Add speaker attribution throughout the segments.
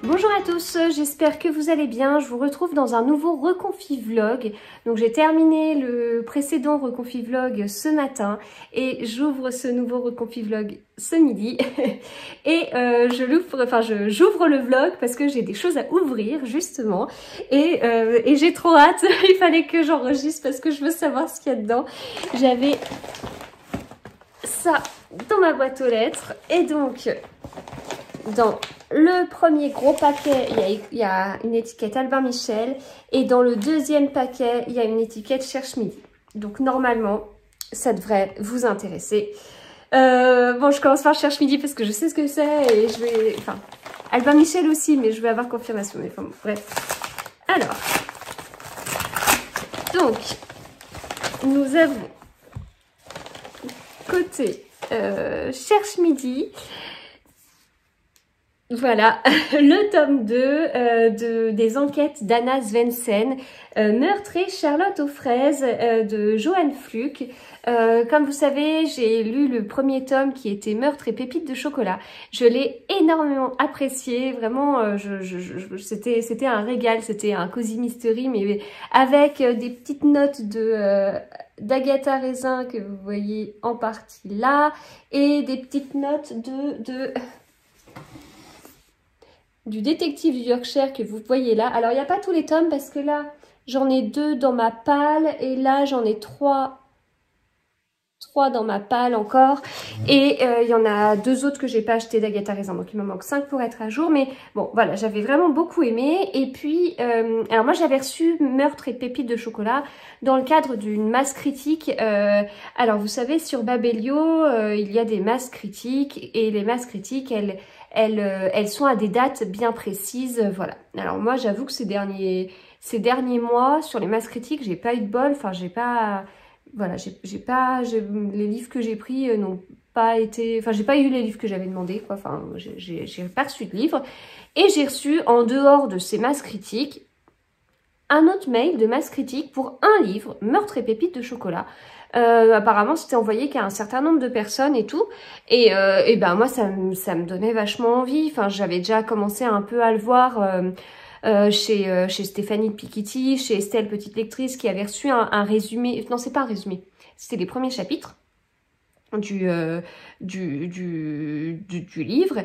Speaker 1: Bonjour à tous, j'espère que vous allez bien. Je vous retrouve dans un nouveau reconfi vlog. Donc j'ai terminé le précédent reconfi vlog ce matin et j'ouvre ce nouveau reconfi vlog ce midi. Et j'ouvre le vlog parce que j'ai des choses à ouvrir justement et j'ai trop hâte. Il fallait que j'enregistre parce que je veux savoir ce qu'il y a dedans. J'avais ça dans ma boîte aux lettres et donc dans le premier gros paquet, il y a une étiquette Albin Michel et dans le deuxième paquet, il y a une étiquette Cherche Midi. Donc normalement, ça devrait vous intéresser. Bon, je commence par Cherche Midi parce que je sais ce que c'est et je vais... Enfin, Albin Michel aussi, mais je vais avoir confirmation. Mais enfin, bref. Alors, donc, nous avons côté Cherche Midi. Voilà, le tome 2 des enquêtes d'Anna Svensson, Meurtre et Charlotte aux fraises de Johan Fluck. Comme vous savez, j'ai lu le premier tome qui était Meurtre et pépites de chocolat. Je l'ai énormément apprécié, vraiment, c'était un régal, c'était un cosy mystery, mais avec des petites notes d'Agatha Raisin que vous voyez en partie là, et des petites notes du détective du Yorkshire que vous voyez là. Alors, il n'y a pas tous les tomes parce que là, j'en ai 2 dans ma palle et là, j'en ai 3 dans ma palle encore. Et il y en a 2 autres que j'ai pas acheté d'Agatha Raisin. Donc, il me manque 5 pour être à jour. Mais bon, voilà, j'avais vraiment beaucoup aimé. Et puis, alors moi, j'avais reçu Meurtre et pépites de chocolat dans le cadre d'une masse critique. Alors, vous savez, sur Babelio, il y a des masses critiques. Et les masses critiques, elles sont à des dates bien précises, voilà. Alors moi, j'avoue que ces derniers mois, sur les masses critiques, j'ai pas eu de bol, enfin j'ai pas, voilà, les livres que j'ai pris n'ont pas été, enfin j'ai pas eu les livres que j'avais demandé, quoi, enfin j'ai pas reçu de livres. Et j'ai reçu, en dehors de ces masses critiques, un autre mail de masse critique pour un livre, Meurtre et pépites de chocolat. Apparemment c'était envoyé qu'à un certain nombre de personnes et tout, et ben moi ça me donnait vachement envie. Enfin, j'avais déjà commencé un peu à le voir chez Stéphanie Piketty, chez Estelle Petite Lectrice, qui avait reçu un résumé, non c'est pas un résumé, c'était les premiers chapitres du livre,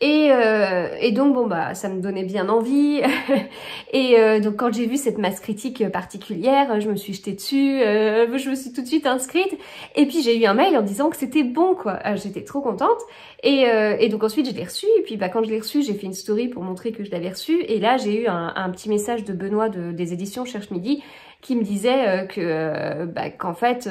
Speaker 1: et donc bon bah ça me donnait bien envie. Et donc quand j'ai vu cette masse critique particulière, je me suis jetée dessus, je me suis tout de suite inscrite, et puis j'ai eu un mail en disant que c'était bon, quoi. J'étais trop contente, et donc ensuite je l'ai reçu, et puis bah quand je l'ai reçu, j'ai fait une story pour montrer que je l'avais reçu, et là j'ai eu un petit message de Benoît des éditions Cherche Midi qui me disait qu'en fait,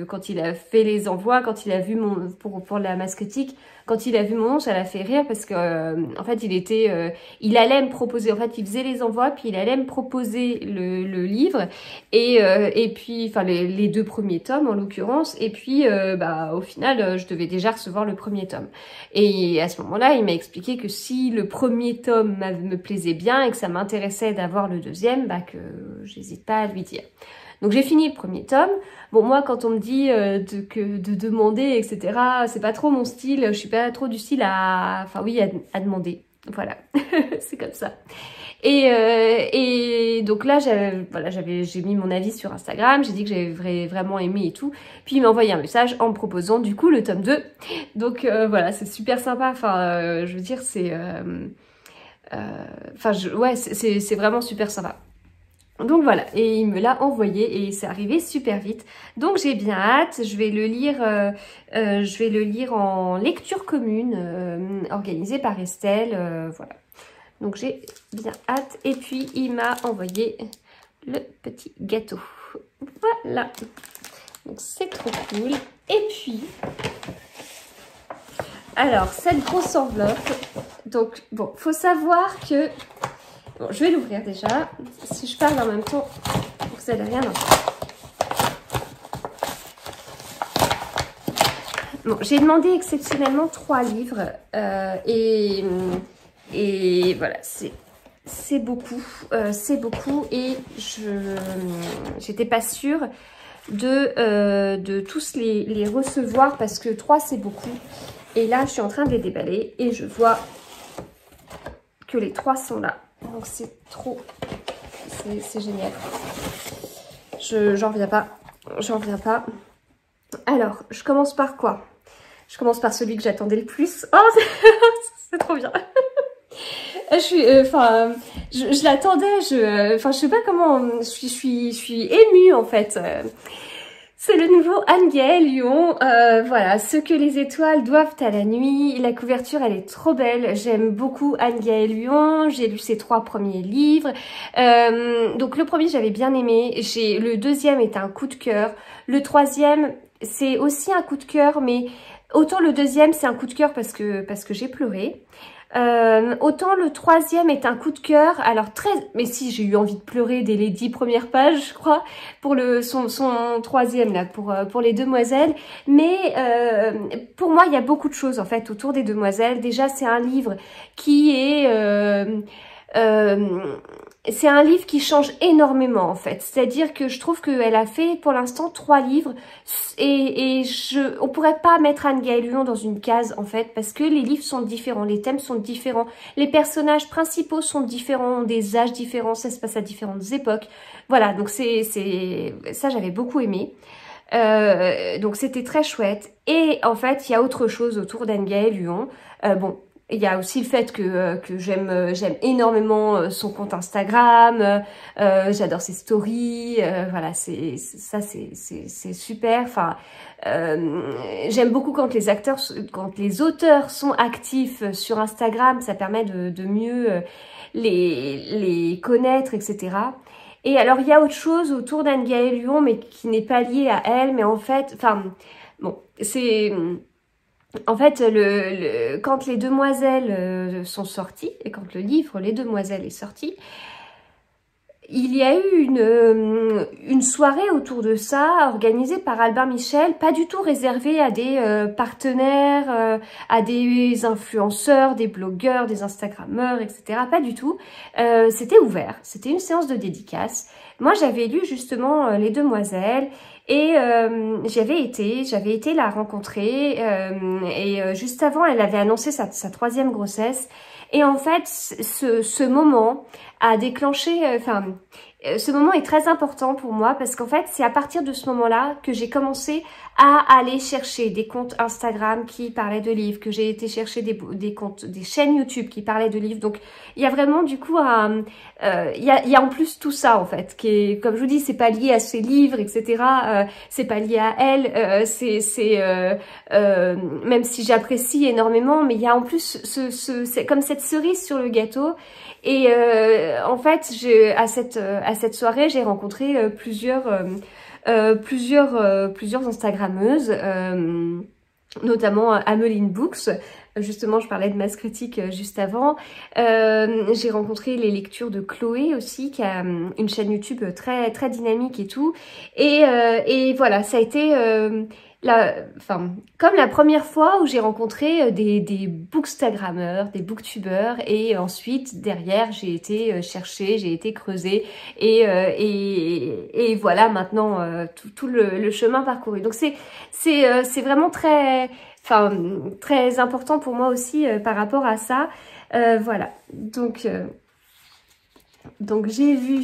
Speaker 1: quand il a fait les envois, quand il a vu pour la masse critique, quand il a vu mon nom, ça l'a fait rire parce que en fait, il allait me proposer, en fait, il faisait les envois, puis il allait me proposer le livre, et puis, enfin, les 2 premiers tomes en l'occurrence, et puis, au final, je devais déjà recevoir le premier tome. Et à ce moment-là, il m'a expliqué que si le premier tome me plaisait bien et que ça m'intéressait d'avoir le deuxième, que j'hésite pas à lui dire. Donc j'ai fini le premier tome. Bon, moi quand on me dit de demander, etc., c'est pas trop mon style. Je suis pas trop du style à à demander. Voilà, c'est comme ça. Et donc là, j'ai mis mon avis sur Instagram, j'ai dit que j'avais vraiment aimé et tout. Puis il m'a envoyé un message en me proposant du coup le tome 2. Donc voilà, c'est super sympa. Enfin, je veux dire, c'est c'est vraiment super sympa. Donc voilà, et il me l'a envoyé et c'est arrivé super vite. Donc j'ai bien hâte, je vais le lire en lecture commune organisée par Estelle, voilà. Donc j'ai bien hâte, et puis il m'a envoyé le petit gâteau. Voilà, donc c'est trop cool. Et puis, alors cette grosse enveloppe, donc bon, faut savoir que... Bon, je vais l'ouvrir déjà. Si je parle en même temps, vous n'allez rien entendre. Bon, j'ai demandé exceptionnellement 3 livres. Et voilà, c'est beaucoup. C'est beaucoup. Et j'étais pas sûre de tous les recevoir parce que 3 c'est beaucoup. Et là, je suis en train de les déballer et je vois que les 3 sont là. Donc c'est trop, c'est génial. J'en reviens pas, j'en reviens pas. Alors, je commence par quoi? Je commence par celui que j'attendais le plus. Oh, c'est trop bien. Je l'attendais, je sais pas comment, je suis émue en fait. C'est le nouveau Anne-Gaëlle Lyon, voilà, ce que les étoiles doivent à la nuit. La couverture, elle est trop belle. J'aime beaucoup Anne-Gaëlle Lyon. J'ai lu ses 3 premiers livres. Donc le premier, j'avais bien aimé. Le deuxième est un coup de cœur. Le troisième, c'est aussi un coup de cœur, mais autant le deuxième, c'est un coup de cœur parce que j'ai pleuré. Autant le troisième est un coup de cœur, alors mais si j'ai eu envie de pleurer dès les 10 premières pages, je crois, pour son troisième là, pour les demoiselles. Mais pour moi, il y a beaucoup de choses en fait autour des demoiselles. Déjà, c'est un livre qui est c'est un livre qui change énormément en fait, c'est-à-dire que je trouve qu'elle a fait pour l'instant 3 livres et on pourrait pas mettre Anne-Gaëlle Lyon dans une case en fait, parce que les livres sont différents, les thèmes sont différents, les personnages principaux sont différents, ont des âges différents, ça se passe à différentes époques, voilà, donc ça j'avais beaucoup aimé. Donc c'était très chouette. Et en fait, il y a autre chose autour d'Anne-Gaëlle Lyon. Bon, il y a aussi le fait que j'aime énormément son compte Instagram, j'adore ses stories, voilà, c'est super. Enfin, j'aime beaucoup quand les auteurs sont actifs sur Instagram, ça permet de mieux les connaître, etc. Et alors il y a autre chose autour d'Anne-Gaëlle Lyon, mais qui n'est pas lié à elle, mais en fait, enfin, bon, c'est... En fait, quand les demoiselles sont sorties, et quand le livre Les Demoiselles est sorti, il y a eu une soirée autour de ça, organisée par Albin Michel, pas du tout réservée à des partenaires, à des influenceurs, des blogueurs, des Instagrammeurs, etc. Pas du tout. C'était ouvert, c'était une séance de dédicace. Moi, j'avais lu justement Les Demoiselles et j'avais été la rencontrer et juste avant, elle avait annoncé sa 3e grossesse. Et en fait, ce moment a déclenché, ce moment est très important pour moi parce qu'en fait, c'est à partir de ce moment-là que j'ai commencé à aller chercher des comptes Instagram qui parlaient de livres, que j'ai été chercher des comptes, des chaînes YouTube qui parlaient de livres. Donc, il y a vraiment du coup il y a en plus tout ça en fait, qui est, comme je vous dis, c'est pas lié à ses livres, etc. C'est pas lié à elle. Même si j'apprécie énormément, mais il y a en plus c'est comme cette cerise sur le gâteau. Et en fait, à cette soirée, j'ai rencontré plusieurs Instagrammeuses, notamment Ameline Books. Justement, je parlais de Masse Critique juste avant. J'ai rencontré les lectures de Chloé aussi, qui a une chaîne YouTube très très dynamique et tout. Et voilà, ça a été comme la première fois où j'ai rencontré des bookstagrammeurs, des booktubeurs, et ensuite derrière j'ai été chercher, j'ai été creuser et voilà maintenant tout le chemin parcouru. Donc c'est vraiment très important pour moi aussi par rapport à ça. Voilà, donc j'ai vu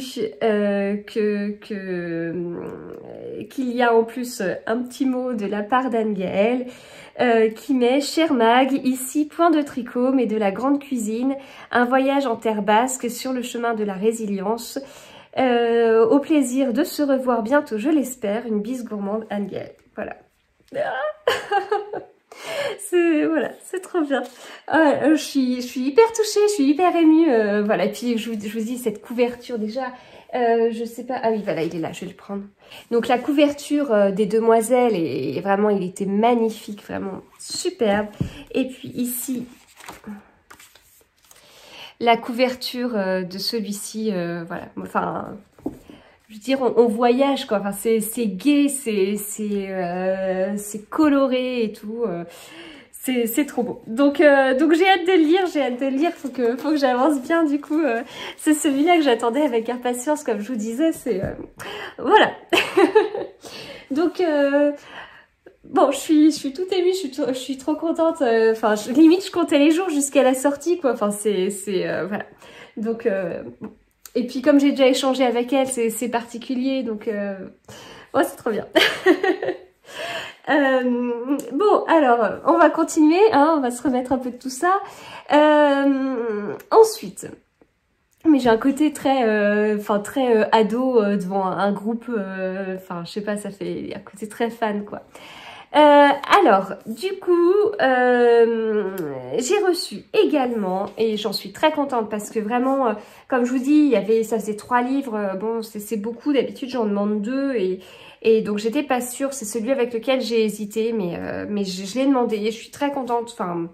Speaker 1: qu'il y a en plus un petit mot de la part d'Anne-Gaëlle qui met « Chère Mag, ici point de tricot mais de la grande cuisine, un voyage en terre basque sur le chemin de la résilience. Au plaisir de se revoir bientôt, je l'espère. Une bise gourmande, Anne-Gaëlle. » Voilà. C'est trop bien. Je suis hyper touchée, je suis hyper émue. Voilà, et puis je vous dis cette couverture déjà. Je sais pas. Ah oui, voilà, il est là, je vais le prendre. Donc la couverture des Demoiselles, et vraiment, il était magnifique, vraiment superbe. Et puis ici, la couverture de celui-ci, voilà. Enfin, je veux dire, on voyage quoi. Enfin, c'est gai, c'est coloré et tout. C'est trop beau. Donc j'ai hâte de le lire, faut que j'avance bien du coup. C'est celui-là que j'attendais avec impatience, comme je vous disais, voilà. Donc bon, je suis toute émue, je suis trop contente. Enfin, limite, je comptais les jours jusqu'à la sortie, quoi. Enfin, voilà. Donc, bon. Et puis comme j'ai déjà échangé avec elle, c'est particulier, donc oh, c'est trop bien. Bon, alors, on va continuer, hein, on va se remettre un peu de tout ça. Ensuite, mais j'ai un côté très, très ado devant un groupe, enfin, je sais pas, ça fait un côté très fan, quoi. Alors, du coup, j'ai reçu également, et j'en suis très contente parce que vraiment, comme je vous dis, ça faisait 3 livres, bon, c'est beaucoup, d'habitude j'en demande 2, et donc j'étais pas sûre, c'est celui avec lequel j'ai hésité, mais je l'ai demandé, et je suis très contente, enfin...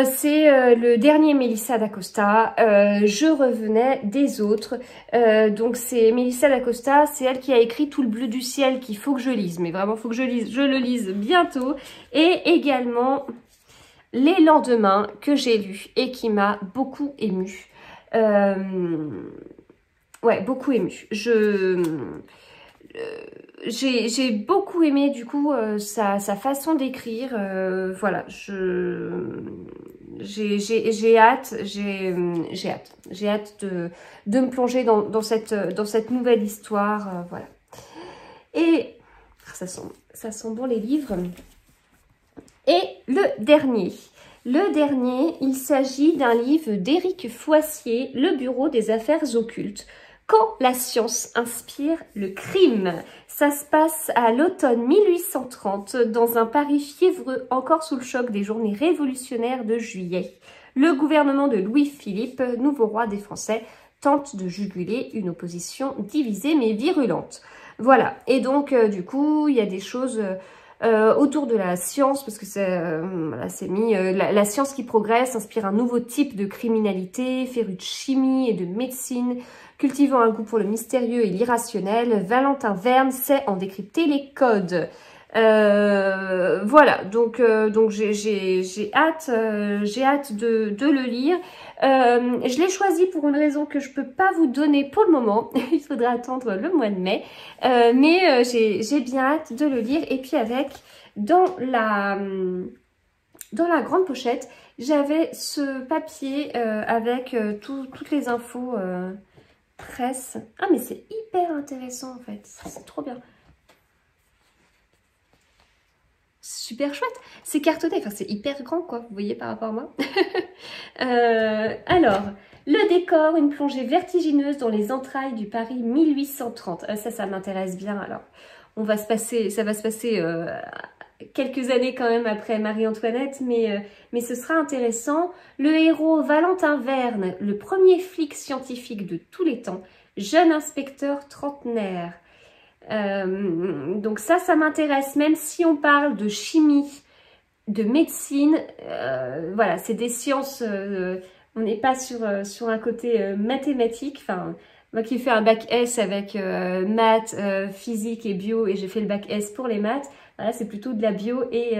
Speaker 1: c'est le dernier Mélissa d'Acosta. Je revenais des autres. Donc c'est Mélissa d'Acosta, c'est elle qui a écrit Tout le bleu du ciel qu'il faut que je lise. Mais vraiment, faut que je le lise bientôt. Et également Les lendemains que j'ai lu et qui m'a beaucoup émue. Ouais, beaucoup émue. J'ai beaucoup aimé du coup sa façon d'écrire, voilà, j'ai hâte, j'ai hâte de me plonger dans cette nouvelle histoire, voilà. Et ça sent bon les livres. Et le dernier, il s'agit d'un livre d'Éric Foissier, Le Bureau des affaires occultes. Quand la science inspire le crime. Ça se passe à l'automne 1830, dans un Paris fiévreux, encore sous le choc des journées révolutionnaires de juillet. Le gouvernement de Louis-Philippe, nouveau roi des Français, tente de juguler une opposition divisée mais virulente. Voilà, et donc du coup, il y a des choses... autour de la science, parce que c'est mis la science qui progresse inspire un nouveau type de criminalité, féru de chimie et de médecine, cultivant un goût pour le mystérieux et l'irrationnel. Valentin Verne sait en décrypter les codes. Voilà, donc j'ai hâte de le lire. Je l'ai choisi pour une raison que je peux pas vous donner pour le moment. Il faudra attendre le mois de mai. Mais j'ai bien hâte de le lire. Et puis avec, dans la grande pochette, j'avais ce papier avec toutes les infos presse. Ah mais c'est hyper intéressant en fait. C'est trop bien. Super chouette, c'est cartonné, enfin c'est hyper grand quoi, vous voyez par rapport à moi. Alors, le décor, une plongée vertigineuse dans les entrailles du Paris 1830. Ça m'intéresse bien. Alors, ça va se passer quelques années quand même après Marie-Antoinette, mais ce sera intéressant. Le héros Valentin Verne, le premier flic scientifique de tous les temps, jeune inspecteur trentenaire. Donc ça m'intéresse, même si on parle de chimie, de médecine, voilà, c'est des sciences, on n'est pas sur un côté mathématique. Enfin, moi qui fais un bac S avec maths, physique et bio, et j'ai fait le bac S pour les maths, voilà, c'est plutôt de la bio et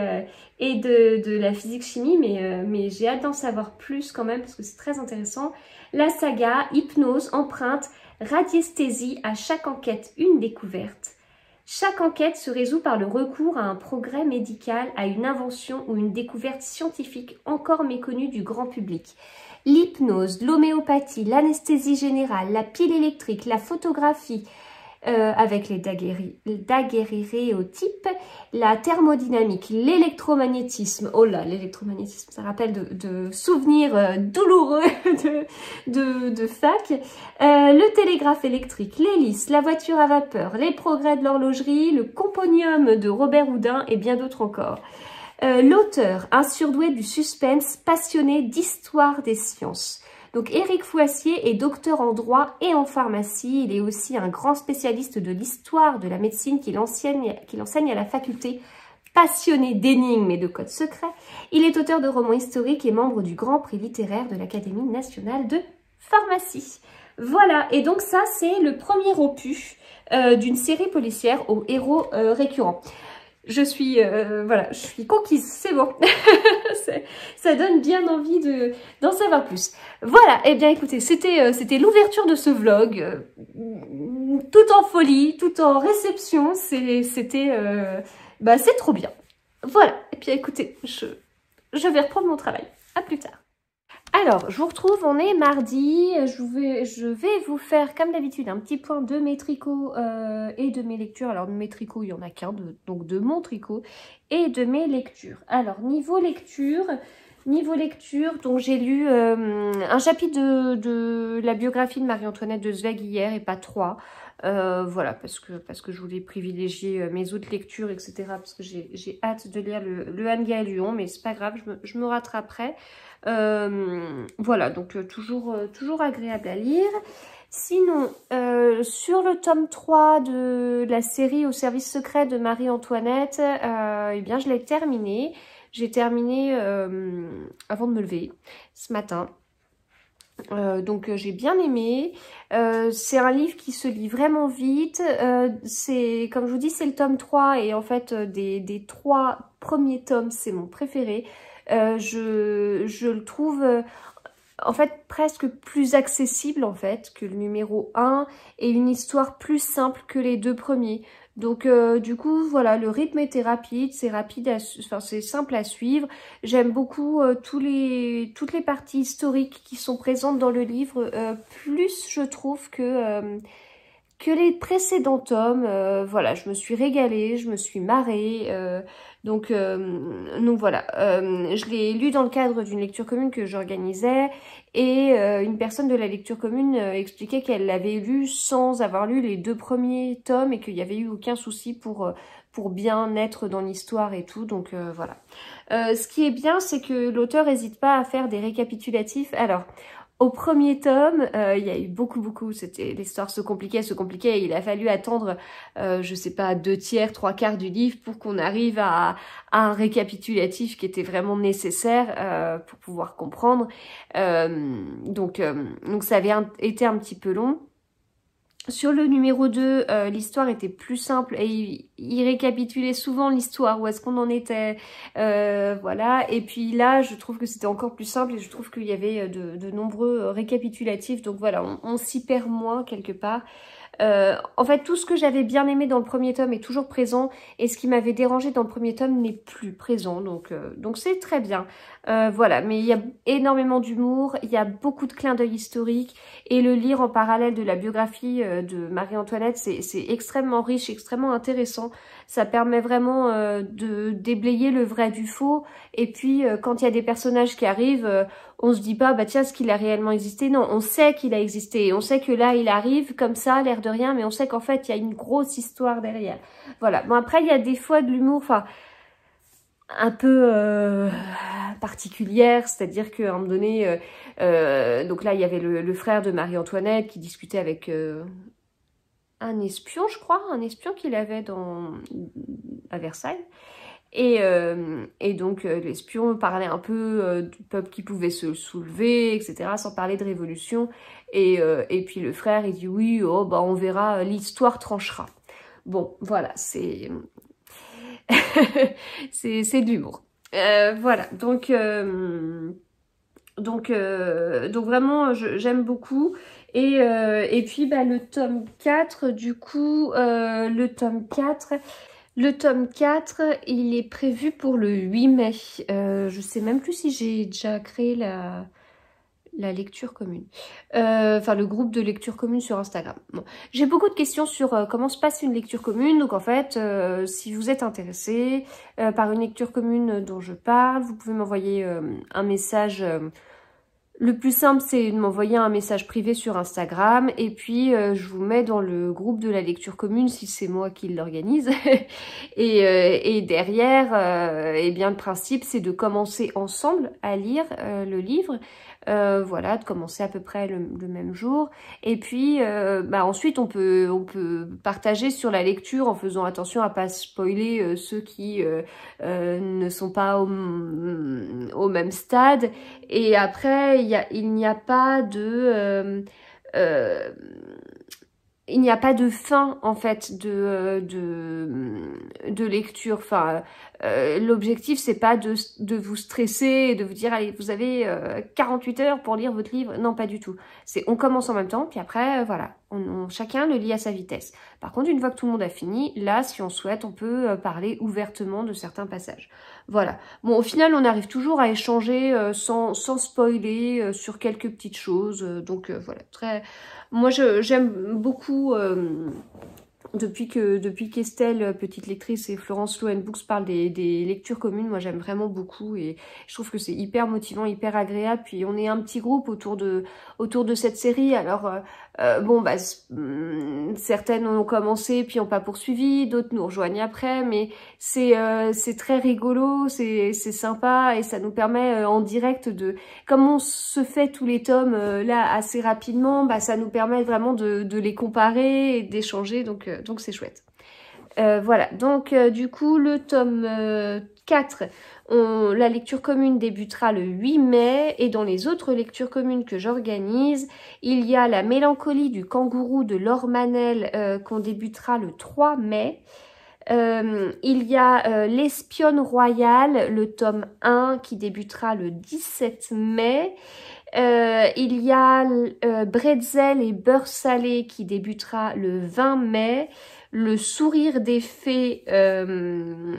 Speaker 1: de la physique-chimie, mais j'ai hâte d'en savoir plus quand même, parce que c'est très intéressant. La saga, hypnose, empreinte, radiesthésie, à chaque enquête une découverte. Chaque enquête se résout par le recours à un progrès médical, à une invention ou une découverte scientifique encore méconnue du grand public. L'hypnose, l'homéopathie, l'anesthésie générale, la pile électrique, la photographie avec les daguerréotypes, la thermodynamique, l'électromagnétisme. Oh là, l'électromagnétisme, ça rappelle de souvenirs douloureux de fac. Le télégraphe électrique, l'hélice, la voiture à vapeur, les progrès de l'horlogerie, le componium de Robert Houdin et bien d'autres encore. L'auteur, un surdoué du suspense, passionné d'histoire des sciences. Donc Éric Foissier est docteur en droit et en pharmacie. Il est aussi un grand spécialiste de l'histoire de la médecine qu'il enseigne à la faculté. Passionné d'énigmes et de codes secrets, il est auteur de romans historiques et membre du Grand Prix littéraire de l'Académie nationale de pharmacie. Voilà, et donc ça c'est le premier opus d'une série policière aux héros récurrents. Je suis conquise, c'est bon. Ça donne bien envie d'en savoir plus. Voilà, et bien écoutez, c'était l'ouverture de ce vlog, tout en folie, tout en réception. C'était Bah c'est trop bien. Voilà, et puis écoutez, je vais reprendre mon travail. À plus tard. Alors, je vous retrouve, on est mardi, je vais vous faire comme d'habitude un petit point de mes tricots et de mes lectures. Alors de mes tricots, il n'y en a qu'un, donc de mon tricot et de mes lectures. Alors niveau lecture, donc j'ai lu un chapitre de la biographie de Marie-Antoinette de Zweig hier et pas trois. Voilà, parce que je voulais privilégier mes autres lectures, etc. Parce que j'ai hâte de lire le Anne Galion, mais c'est pas grave, je me rattraperai. Voilà, donc toujours agréable à lire. Sinon, sur le tome 3 de la série Au service secret de Marie-Antoinette, eh bien je l'ai terminé. J'ai terminé avant de me lever ce matin. Donc j'ai bien aimé. C'est un livre qui se lit vraiment vite. C'est, comme je vous dis, c'est le tome 3 et en fait des 3 premiers tomes, c'est mon préféré. Je le trouve en fait presque plus accessible en fait que le numéro 1 et une histoire plus simple que les 2 premiers. Donc du coup voilà, le rythme était rapide, c'est c'est simple à suivre. J'aime beaucoup toutes les parties historiques qui sont présentes dans le livre, plus je trouve que les précédents tomes. Voilà, je me suis régalée, je me suis marrée. Donc voilà, je l'ai lu dans le cadre d'une lecture commune que j'organisais et une personne de la lecture commune expliquait qu'elle l'avait lu sans avoir lu les 2 premiers tomes et qu'il n'y avait eu aucun souci pour bien être dans l'histoire et tout. Donc voilà. Ce qui est bien, c'est que l'auteur n'hésite pas à faire des récapitulatifs. Alors, au premier tome, il y a eu beaucoup, l'histoire se compliquait, et il a fallu attendre, je sais pas, 2/3, 3/4 du livre pour qu'on arrive à un récapitulatif qui était vraiment nécessaire pour pouvoir comprendre. Donc ça avait été un petit peu long. Sur le numéro 2, l'histoire était plus simple et il récapitulait souvent l'histoire, où est-ce qu'on en était, voilà. Et puis là, je trouve que c'était encore plus simple et je trouve qu'il y avait de nombreux récapitulatifs, donc voilà, on s'y perd moins quelque part. En fait, tout ce que j'avais bien aimé dans le premier tome est toujours présent et ce qui m'avait dérangé dans le premier tome n'est plus présent, donc c'est très bien. Voilà, mais il y a énormément d'humour, il y a beaucoup de clins d'œil historiques et le lire en parallèle de la biographie de Marie-Antoinette, c'est extrêmement riche, extrêmement intéressant. Ça permet vraiment de déblayer le vrai du faux et puis quand il y a des personnages qui arrivent, on se dit pas, bah tiens, est-ce qu'il a réellement existé? Non, on sait qu'il a existé. On sait que là, il arrive comme ça, l'air de rien, mais on sait qu'en fait, il y a une grosse histoire derrière. Voilà. Bon, après, il y a des fois de l'humour, enfin, un peu particulière, c'est-à-dire qu'à un moment donné, donc là, il y avait le frère de Marie-Antoinette qui discutait avec un espion, je crois, un espion qu'il avait à Versailles. Et donc l'espion parlait un peu du peuple qui pouvait se soulever, etc., sans parler de révolution. Et puis le frère, il dit oui, oh bah on verra, l'histoire tranchera. Bon, voilà, c'est c'est de l'humour. Voilà, donc vraiment j'aime beaucoup. Et puis bah le tome 4, du coup, le tome 4, il est prévu pour le 8 mai. Je sais même plus si j'ai déjà créé la lecture commune. Enfin, le groupe de lecture commune sur Instagram. Bon. J'ai beaucoup de questions sur comment se passe une lecture commune. Donc en fait, si vous êtes intéressé par une lecture commune dont je parle, vous pouvez m'envoyer un message. Le plus simple, c'est de m'envoyer un message privé sur Instagram et puis je vous mets dans le groupe de la lecture commune si c'est moi qui l'organise. Et derrière, eh bien, le principe, c'est de commencer ensemble à lire le livre. Voilà, de commencer à peu près le même jour. Et puis, ensuite, on peut partager sur la lecture en faisant attention à pas spoiler ceux qui ne sont pas au même stade. Et après, il n'y a pas de il n'y a pas de fin en fait de lecture. Enfin, l'objectif c'est pas de vous stresser et de vous dire allez vous avez 48 heures pour lire votre livre. Non, pas du tout. C'est on commence en même temps puis après voilà, chacun le lit à sa vitesse. Par contre, une fois que tout le monde a fini, là si on souhaite, on peut parler ouvertement de certains passages. Voilà. Bon, au final, on arrive toujours à échanger sans spoiler sur quelques petites choses. Donc voilà, très. Moi, j'aime beaucoup, depuis qu'Estelle, petite lectrice, et Florence Slow Books parlent des lectures communes, moi j'aime vraiment beaucoup et je trouve que c'est hyper motivant, hyper agréable. Puis on est un petit groupe autour de cette série. Alors bon, bah certaines ont commencé puis n'ont pas poursuivi, d'autres nous rejoignent après, mais c'est très rigolo, c'est sympa et ça nous permet en direct de, comme on se fait tous les tomes là assez rapidement, bah ça nous permet vraiment de les comparer et d'échanger, donc c'est chouette. Voilà, donc du coup le tome 4, la lecture commune débutera le 8 mai et dans les autres lectures communes que j'organise, il y a la mélancolie du kangourou de Laure Manel qu'on débutera le 3 mai. Il y a l'espionne royale, le tome 1 qui débutera le 17 mai. Il y a Bretzel et beurre salé qui débutera le 20 mai. Le sourire des fées de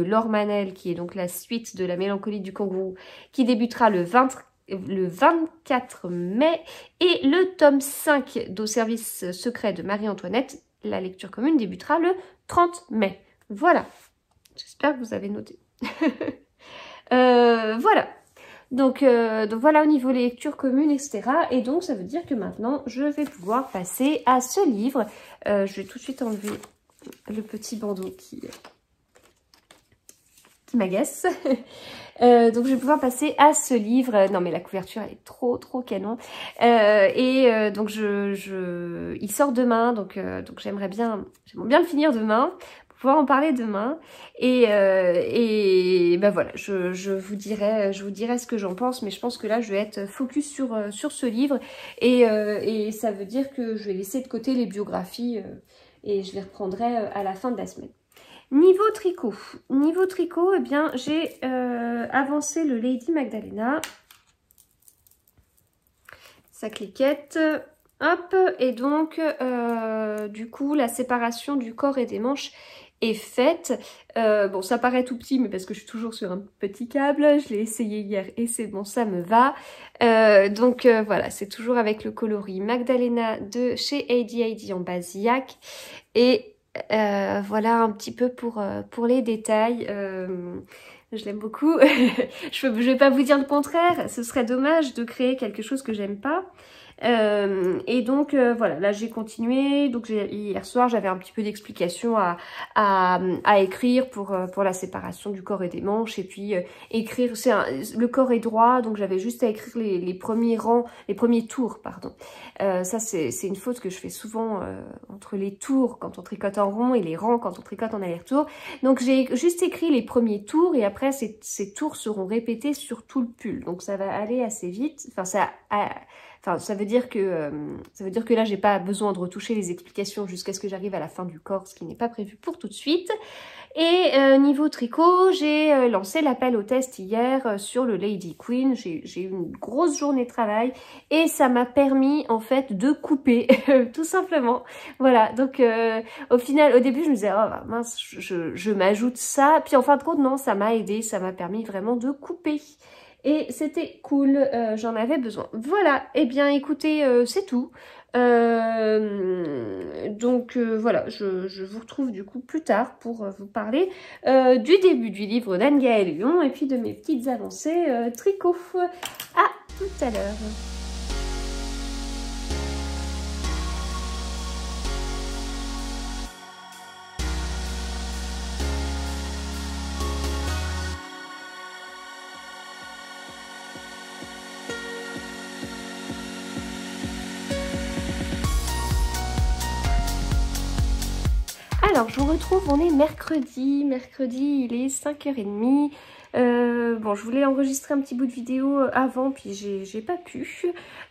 Speaker 1: Laure Manel, qui est donc la suite de la mélancolie du kangourou, qui débutera le 24 mai. Et le tome 5 d'Au service secret de Marie-Antoinette, la lecture commune, débutera le 30 mai. Voilà. J'espère que vous avez noté. Voilà. Donc voilà au niveau des lectures communes, etc. Et donc ça veut dire que maintenant je vais pouvoir passer à ce livre. Je vais tout de suite enlever le petit bandeau qui m'agace. Donc je vais pouvoir passer à ce livre. Non mais la couverture elle est trop canon. Donc il sort demain, donc j'aimerais bien le finir demain. Pouvoir en parler demain et ben voilà, je vous dirai ce que j'en pense, mais je pense que là je vais être focus sur ce livre et ça veut dire que je vais laisser de côté les biographies et je les reprendrai à la fin de la semaine. Niveau tricot, eh bien j'ai avancé le Lady Magdalena, sa cliquette. Hop, et donc du coup la séparation du corps et des manches est faite. Bon, ça paraît tout petit, mais parce que je suis toujours sur un petit câble. Je l'ai essayé hier et c'est bon, ça me va. Donc voilà, c'est toujours avec le coloris Magdalena de chez AD en Basiac. Et voilà un petit peu pour les détails. Je l'aime beaucoup. Je vais pas vous dire le contraire. Ce serait dommage de créer quelque chose que j'aime pas. Et donc voilà, là j'ai continué. Donc hier soir j'avais un petit peu d'explication à écrire pour la séparation du corps et des manches, et puis écrire, le corps est droit, donc j'avais juste à écrire les premiers rangs, les premiers tours, pardon. Ça c'est une faute que je fais souvent entre les tours quand on tricote en rond et les rangs quand on tricote en aller-retour. Donc j'ai juste écrit les premiers tours et après ces tours seront répétés sur tout le pull, donc ça va aller assez vite. Enfin ça veut dire que là, j'ai pas besoin de retoucher les explications jusqu'à ce que j'arrive à la fin du corps, ce qui n'est pas prévu pour tout de suite. Et niveau tricot, j'ai lancé l'appel au test hier sur le Lady Queen. J'ai eu une grosse journée de travail et ça m'a permis en fait de couper, tout simplement. Voilà, donc au final, au début, je me disais, oh mince, je m'ajoute ça. Puis en fin de compte, non, ça m'a aidé, ça m'a permis vraiment de couper. Et c'était cool, j'en avais besoin. Voilà, et bien écoutez, c'est tout. Donc voilà, je vous retrouve du coup plus tard pour vous parler du début du livre d'Anne-Gaëlle Lyon et puis de mes petites avancées tricot. À tout à l'heure. Alors, je vous retrouve, on est mercredi. Mercredi, il est 5h30. Bon, je voulais enregistrer un petit bout de vidéo avant, puis j'ai pas pu.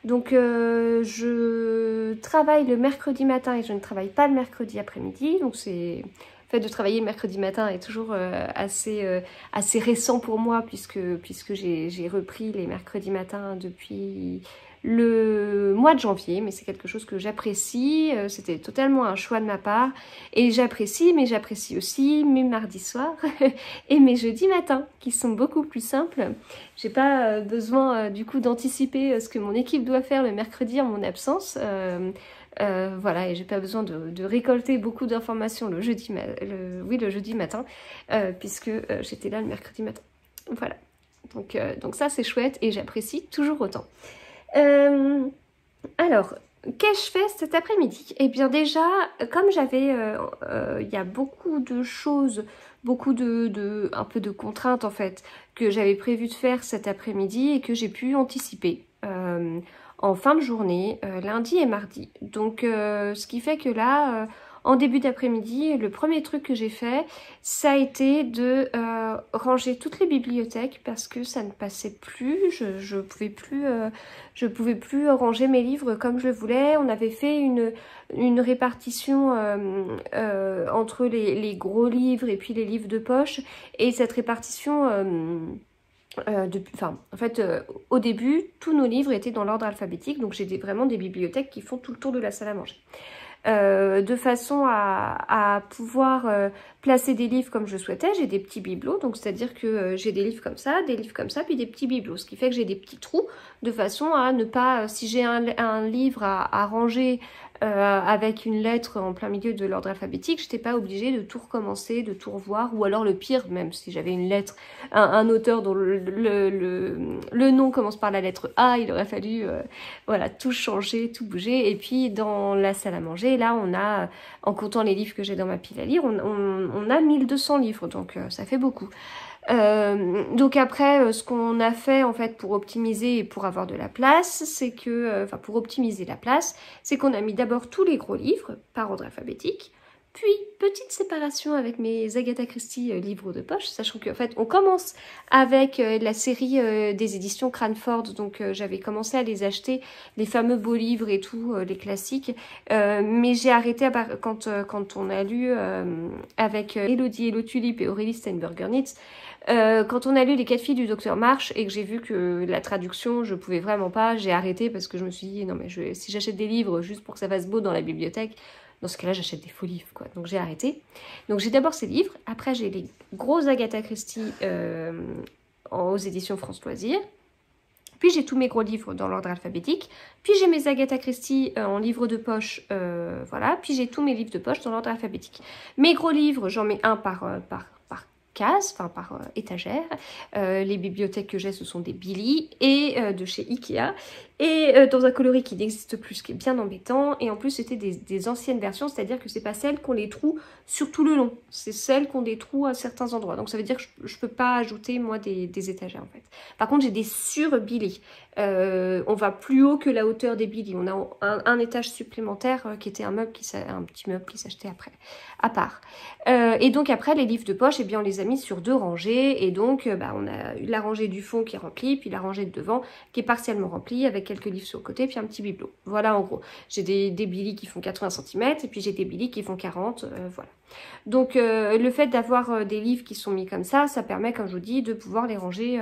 Speaker 1: Donc, je travaille le mercredi matin et je ne travaille pas le mercredi après-midi. Donc, le fait de travailler le mercredi matin est toujours assez récent pour moi, puisque j'ai repris les mercredis matins depuis le mois de janvier, mais c'est quelque chose que j'apprécie, c'était totalement un choix de ma part, et j'apprécie, mais j'apprécie aussi mes mardis soirs et mes jeudis matins, qui sont beaucoup plus simples. J'ai pas besoin du coup d'anticiper ce que mon équipe doit faire le mercredi en mon absence, voilà, et j'ai pas besoin de récolter beaucoup d'informations le jeudi matin, puisque j'étais là le mercredi matin. Voilà, donc ça c'est chouette et j'apprécie toujours autant. Alors, qu'ai-je fait cet après-midi? Eh bien déjà, comme j'avais, il y a beaucoup de choses, un peu de contraintes en fait, que j'avais prévu de faire cet après-midi et que j'ai pu anticiper en fin de journée, lundi et mardi. Donc, ce qui fait que là, en début d'après-midi, le premier truc que j'ai fait, ça a été de ranger toutes les bibliothèques parce que ça ne passait plus. Je pouvais plus ranger mes livres comme je le voulais. On avait fait une répartition entre les gros livres et puis les livres de poche. Et cette répartition... au début, tous nos livres étaient dans l'ordre alphabétique, donc j'ai vraiment des bibliothèques qui font tout le tour de la salle à manger. De façon à pouvoir placer des livres comme je souhaitais, j'ai des petits bibelots, donc c'est-à-dire que j'ai des livres comme ça, puis des petits bibelots, ce qui fait que j'ai des petits trous, de façon à ne pas, si j'ai un livre à ranger avec une lettre en plein milieu de l'ordre alphabétique, je n'étais pas obligée de tout recommencer, de tout revoir, ou alors le pire, même si j'avais une lettre, un auteur dont le nom commence par la lettre A, il aurait fallu voilà, tout changer, tout bouger. Et puis dans la salle à manger, là on a, en comptant les livres que j'ai dans ma pile à lire, on a 1200 livres, donc ça fait beaucoup. Donc après, ce qu'on a fait en fait pour optimiser et pour avoir de la place, c'est que, pour optimiser la place, c'est qu'on a mis d'abord tous les gros livres par ordre alphabétique, puis petite séparation avec mes Agatha Christie livres de poche, sachant qu'en fait on commence avec la série des éditions Cranford, donc j'avais commencé à les acheter, les fameux beaux livres et tout, les classiques, mais j'ai arrêté quand on a lu avec Elodie Hello Tulip et Aurélie Steinberger-Nitz. Quand on a lu Les 4 filles du docteur March et que j'ai vu que la traduction, je pouvais vraiment pas, j'ai arrêté parce que je me suis dit, non mais si j'achète des livres juste pour que ça fasse beau dans la bibliothèque, dans ce cas-là, j'achète des faux livres, quoi. Donc j'ai arrêté. Donc j'ai d'abord ces livres, après j'ai les gros Agatha Christie aux éditions France Loisirs, puis j'ai tous mes gros livres dans l'ordre alphabétique, puis j'ai mes Agatha Christie en livres de poche, voilà, puis j'ai tous mes livres de poche dans l'ordre alphabétique. Mes gros livres, j'en mets un par case, par étagère. Les bibliothèques que j'ai, ce sont des Billy et de chez Ikea. Et dans un coloris qui n'existe plus, ce qui est bien embêtant. Et en plus, c'était des anciennes versions, c'est-à-dire que c'est pas celles qui ont les trous sur tout le long. C'est celles qui ont des trous à certains endroits. Donc ça veut dire que je peux pas ajouter, moi, des étagères, en fait. Par contre, j'ai des sur-Billy. On va plus haut que la hauteur des Billy. On a un étage supplémentaire qui était un petit meuble qui s'achetait après, à part. Et donc après, les livres de poche, eh bien, on les a mis sur 2 rangées. Et donc, on a la rangée du fond qui est remplie, puis la rangée de devant qui est partiellement remplie, avec quelques livres sur le côté, puis un petit bibelot. Voilà, en gros. J'ai des Billy qui font 80 cm, et puis j'ai des Billy qui font 40, voilà. Donc, le fait d'avoir des livres qui sont mis comme ça permet, comme je vous dis, de pouvoir les ranger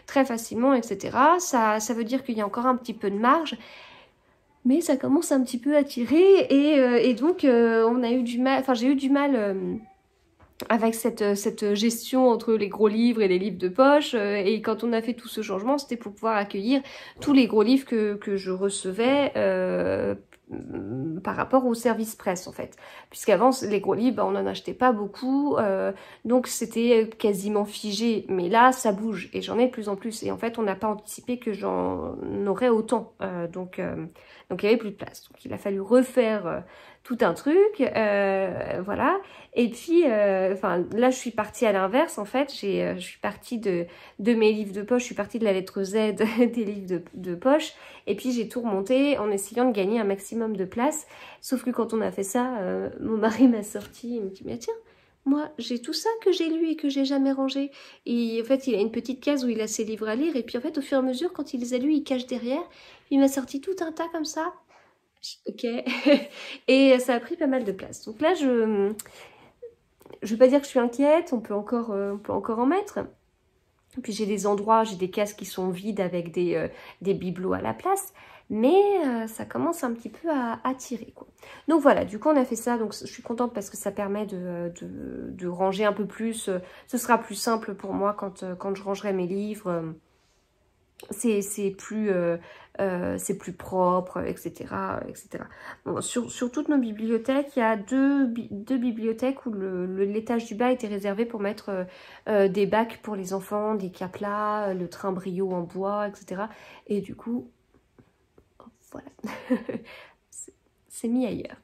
Speaker 1: très facilement, etc. Ça veut dire qu'il y a encore un petit peu de marge, mais ça commence un petit peu à tirer, et donc, on a eu du mal, j'ai eu du mal... avec cette gestion entre les gros livres et les livres de poche, et quand on a fait tout ce changement, c'était pour pouvoir accueillir tous les gros livres que je recevais par rapport au service presse, en fait. Puisqu'avant, les gros livres, on n'en achetait pas beaucoup, donc c'était quasiment figé. Mais là, ça bouge, et j'en ai de plus en plus. Et en fait, on n'a pas anticipé que j'en aurais autant. Donc il n'y avait plus de place. Donc il a fallu refaire tout un truc, voilà. Et puis, enfin, là, je suis partie à l'inverse, en fait. Je suis partie de mes livres de poche, je suis partie de la lettre Z des livres de poche, et puis j'ai tout remonté en essayant de gagner un maximum de place. Sauf que quand on a fait ça, mon mari m'a sorti, il me dit, mais tiens, moi, j'ai tout ça que j'ai lu et que j'ai jamais rangé. Et en fait, il a une petite case où il a ses livres à lire, et puis en fait, au fur et à mesure, quand il les a lus, il cache derrière. Il m'a sorti tout un tas comme ça. Ok. Et ça a pris pas mal de place. Donc là, je veux pas dire que je suis inquiète, on peut encore en mettre. Puis j'ai des endroits, j'ai des cases qui sont vides avec des bibelots à la place. Mais ça commence un petit peu à tirer, quoi. Donc voilà, du coup on a fait ça. Donc je suis contente parce que ça permet de ranger un peu plus. Ce sera plus simple pour moi quand je rangerai mes livres. C'est plus propre, etc. etc. Bon, sur toutes nos bibliothèques, il y a deux bibliothèques où l'étage du bas était réservé pour mettre des bacs pour les enfants, des caplas, le train Brio en bois, etc. Et du coup, voilà, c'est mis ailleurs.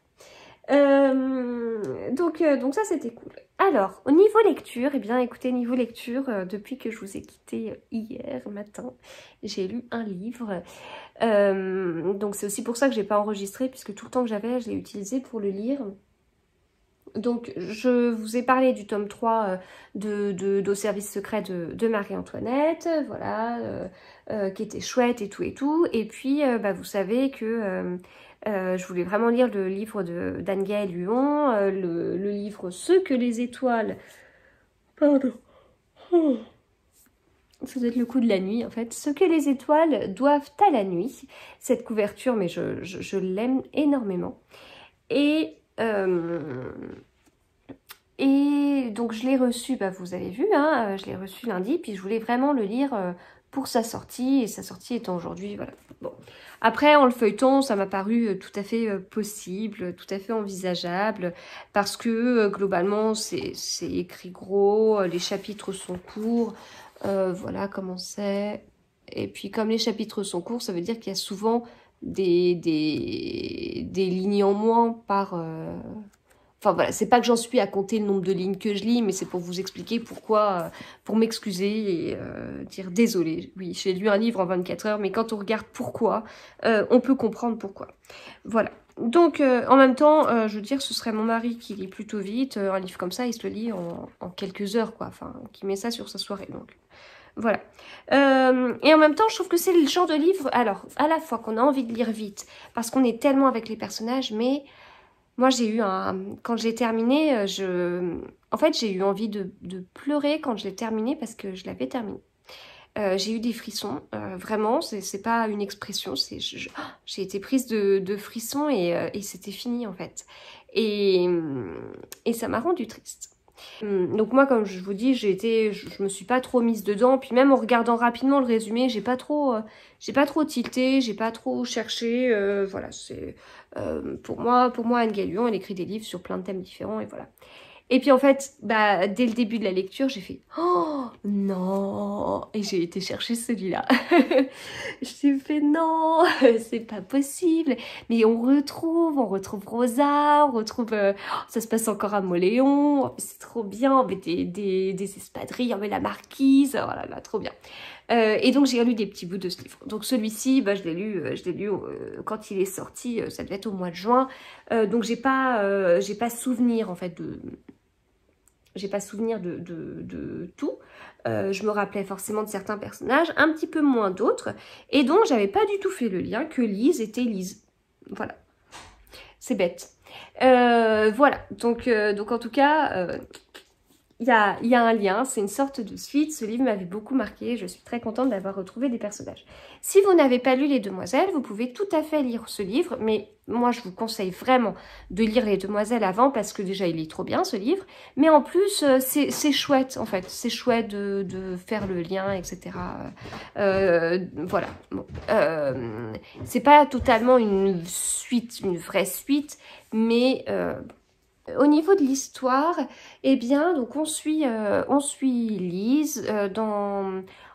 Speaker 1: Donc ça c'était cool. Alors, au niveau lecture, eh bien écoutez, niveau lecture, depuis que je vous ai quitté hier matin, j'ai lu un livre. Donc c'est aussi pour ça que j'ai pas enregistré, puisque tout le temps que j'avais, je l'ai utilisé pour le lire. Donc je vous ai parlé du tome 3 d'Au service secret de Marie-Antoinette, voilà, qui était chouette et tout. Et puis bah, vous savez que je voulais vraiment lire le livre d'Anne-Gaëlle Huon, le livre Ce que les étoiles... Pardon. Oh. Ça doit être le coup de la nuit en fait. Ce que les étoiles doivent à la nuit. Cette couverture, mais je l'aime énormément. Et donc je l'ai reçu, bah, vous avez vu, hein, je l'ai reçu lundi, puis je voulais vraiment le lire pour sa sortie, et sa sortie étant aujourd'hui, voilà. Bon. Après, en le feuilleton, ça m'a paru tout à fait possible, tout à fait envisageable, parce que globalement, c'est écrit gros, les chapitres sont courts, voilà comment c'est. Et puis comme les chapitres sont courts, ça veut dire qu'il y a souvent des lignes en moins par... Enfin voilà, c'est pas que j'en suis à compter le nombre de lignes que je lis, mais c'est pour vous expliquer pourquoi, pour m'excuser et dire désolé. Oui, j'ai lu un livre en 24 heures, mais quand on regarde pourquoi, on peut comprendre pourquoi. Voilà. Donc en même temps, je veux dire, ce serait mon mari qui lit plutôt vite. Un livre comme ça, il se le lit en quelques heures, quoi. Enfin, qui met ça sur sa soirée, donc... Voilà. Et en même temps, je trouve que c'est le genre de livre, alors, à la fois qu'on a envie de lire vite, parce qu'on est tellement avec les personnages, mais moi, j'ai eu quand j'ai terminé, en fait, j'ai eu envie de pleurer quand je l'ai terminé, parce que je l'avais terminé. J'ai eu des frissons, vraiment, c'est pas une expression, j'ai été prise de frissons et c'était fini, en fait. Et ça m'a rendu triste. Donc moi, comme je vous dis, je me suis pas trop mise dedans. Puis même en regardant rapidement le résumé, j'ai pas trop tilté, j'ai pas trop cherché. Voilà, c'est pour moi Anne-Gaëlle Huon, elle écrit des livres sur plein de thèmes différents et voilà. Et puis en fait, bah, dès le début de la lecture, j'ai fait « Oh non !» Et j'ai été chercher celui-là. J'ai fait « Non, c'est pas possible !» Mais on retrouve Rosa, on retrouve... ça se passe encore à Moléon, c'est trop bien, on met des espadrilles, on met la marquise, oh là là, trop bien. Et donc j'ai lu des petits bouts de ce livre. Donc celui-ci, bah, je l'ai lu quand il est sorti, ça devait être au mois de juin. Donc j'ai pas souvenir en fait j'ai pas souvenir de tout. Je me rappelais forcément de certains personnages, un petit peu moins d'autres. Et donc, j'avais pas du tout fait le lien que Lise était Lise. Voilà. C'est bête. Voilà. Donc en tout cas, il y a un lien, c'est une sorte de suite. Ce livre m'avait beaucoup marqué. Je suis très contente d'avoir retrouvé des personnages. Si vous n'avez pas lu Les Demoiselles, vous pouvez tout à fait lire ce livre. Mais moi, je vous conseille vraiment de lire Les Demoiselles avant parce que déjà, il est trop bien ce livre. Mais en plus, c'est chouette en fait. C'est chouette de faire le lien, etc. Voilà. Bon. C'est pas totalement une suite, une vraie suite. Mais Au niveau de l'histoire, eh bien, donc on suit Lise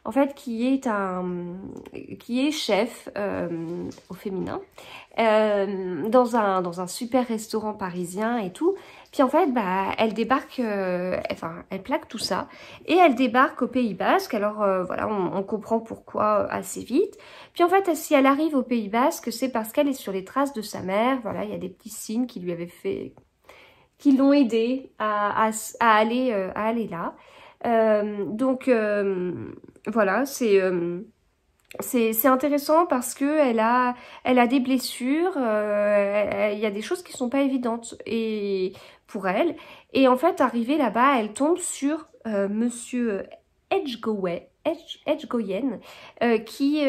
Speaker 1: en fait, qui est chef au féminin dans un super restaurant parisien et tout. Puis en fait, bah, elle débarque, enfin, elle plaque tout ça et elle débarque au Pays Basque. Alors voilà, on comprend pourquoi assez vite. Puis en fait, si elle arrive au Pays Basque, c'est parce qu'elle est sur les traces de sa mère. Voilà, il y a des petits signes qui lui avaient fait qui l'ont aidé à aller là. Donc voilà, c'est intéressant parce que elle a des blessures, il y a des choses qui sont pas évidentes et pour elle. Et en fait, arrivée là-bas, elle tombe sur Monsieur Edgegoyen qui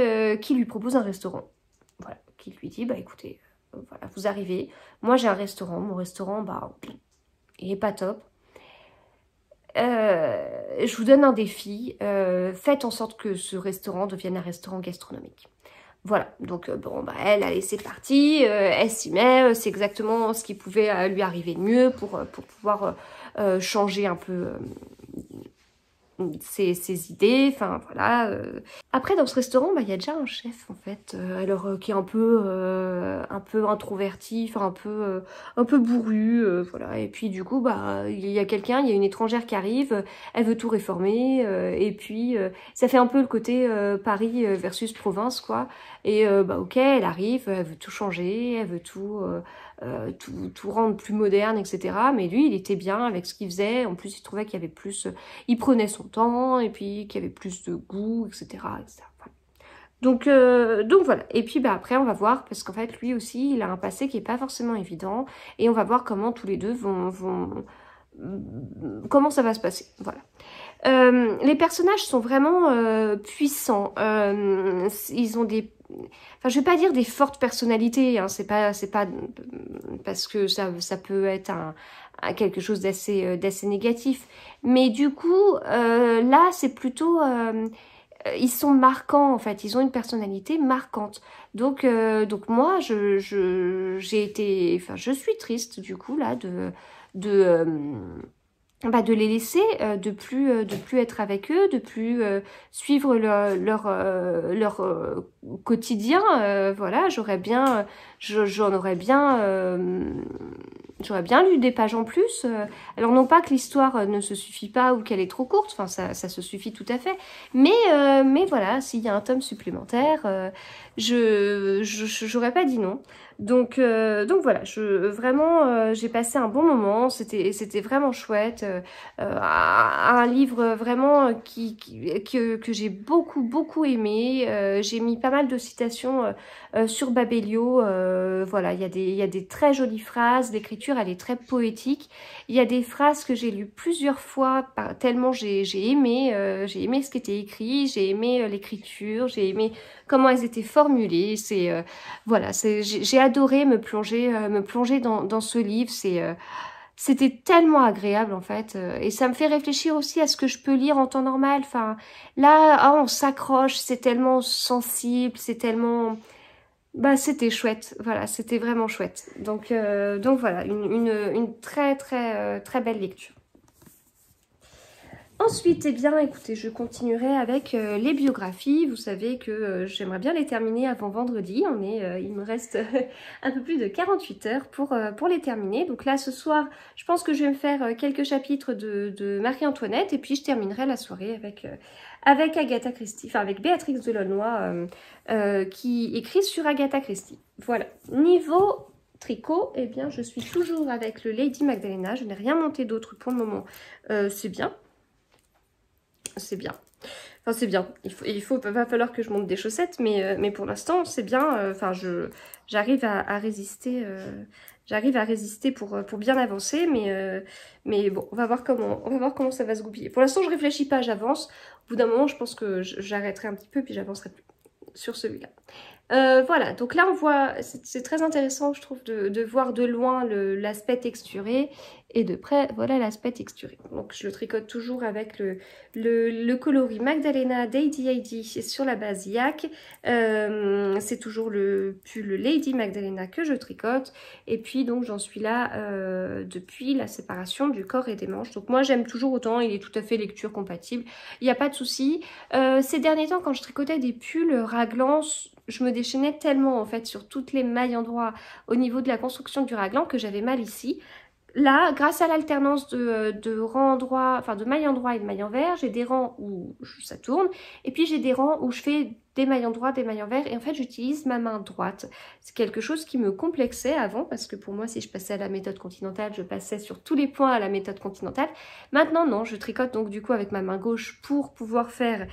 Speaker 1: lui propose un restaurant. Voilà, qui lui dit, bah écoutez, voilà, vous arrivez, moi j'ai un restaurant, mon restaurant, bah, il est pas top. Je vous donne un défi, faites en sorte que ce restaurant devienne un restaurant gastronomique. Voilà, donc bon, bah elle, allez, c'est parti, elle s'y met, c'est exactement ce qui pouvait lui arriver de mieux pour pouvoir changer un peu ses idées, enfin voilà. Après dans ce restaurant, bah, il y a déjà un chef en fait, alors qui est un peu introverti, enfin un peu bourru, voilà. Et puis du coup, bah il y a quelqu'un, il y a une étrangère qui arrive, elle veut tout réformer, et puis ça fait un peu le côté Paris versus province quoi. Et bah ok, elle arrive, elle veut tout changer, elle veut tout rendre plus moderne, etc. Mais lui, il était bien avec ce qu'il faisait. En plus, il trouvait qu'il y avait plus, il prenait son temps et puis qu'il y avait plus de goût, etc. etc. Donc voilà. Et puis bah après, on va voir parce qu'en fait, lui aussi, il a un passé qui est pas forcément évident et on va voir comment tous les deux comment ça va se passer. Voilà. Les personnages sont vraiment puissants. Ils ont des... Enfin, je vais pas dire des fortes personnalités, hein, c'est pas parce que ça peut être quelque chose d'assez négatif. Mais du coup, là, c'est plutôt... ils sont marquants, en fait. Ils ont une personnalité marquante. Donc moi, j'ai été... Enfin, je suis triste, du coup, là, de de les laisser, de plus être avec eux, de plus suivre leur quotidien. Voilà, j'aurais bien lu des pages en plus. Alors non pas que l'histoire ne se suffit pas ou qu'elle est trop courte, enfin ça se suffit tout à fait. Mais voilà, s'il y a un tome supplémentaire, j'aurais pas dit non. Donc voilà, vraiment j'ai passé un bon moment, c'était vraiment chouette, un livre vraiment que j'ai beaucoup aimé. J'ai mis pas mal de citations sur Babelio, voilà, il y a des très jolies phrases, l'écriture elle est très poétique, il y a des phrases que j'ai lues plusieurs fois tellement j'ai aimé ce qui était écrit, j'ai aimé l'écriture, j'ai aimé comment elles étaient formulées. Voilà, j'ai adoré me plonger dans ce livre. C'était tellement agréable en fait, et ça me fait réfléchir aussi à ce que je peux lire en temps normal. Enfin, là, on s'accroche, c'est tellement sensible, c'est tellement, bah, c'était chouette. Voilà, c'était vraiment chouette. Donc voilà, une très belle lecture. Ensuite, eh bien, écoutez, je continuerai avec les biographies. Vous savez que j'aimerais bien les terminer avant vendredi. Il me reste un peu plus de 48 heures pour les terminer. Donc là, ce soir, je pense que je vais me faire quelques chapitres de Marie-Antoinette et puis je terminerai la soirée avec Agatha Christie, enfin avec Béatrix Delannoy qui écrit sur Agatha Christie. Voilà. Niveau tricot, eh bien, je suis toujours avec le Lady Magdalena. Je n'ai rien monté d'autre pour le moment. C'est bien. C'est bien. Enfin, c'est bien. Va falloir que je monte des chaussettes, mais pour l'instant, c'est bien. Enfin, j'arrive à résister. J'arrive à résister pour bien avancer, mais bon, on va voir comment ça va se goupiller. Pour l'instant, je réfléchis pas, j'avance. Au bout d'un moment, je pense que j'arrêterai un petit peu, puis j'avancerai plus sur celui-là. Voilà, donc là on voit, c'est très intéressant je trouve de voir de loin l'aspect texturé et de près voilà l'aspect texturé. Donc je le tricote toujours avec le coloris Magdalena d'AD sur la base Yak. C'est toujours le pull Lady Magdalena que je tricote et puis donc j'en suis là depuis la séparation du corps et des manches. Donc moi j'aime toujours autant, il est tout à fait lecture compatible, il n'y a pas de souci. Ces derniers temps quand je tricotais des pulls raglans, je me déchaînais tellement en fait sur toutes les mailles endroits au niveau de la construction du raglan que j'avais mal ici. Là, grâce à l'alternance de rangs endroits, enfin de mailles endroits et de mailles envers, j'ai des rangs où ça tourne et puis j'ai des rangs où je fais des mailles endroits, des mailles envers et en fait j'utilise ma main droite. C'est quelque chose qui me complexait avant parce que pour moi si je passais à la méthode continentale, je passais sur tous les points à la méthode continentale. Maintenant non, je tricote donc du coup avec ma main gauche pour pouvoir faire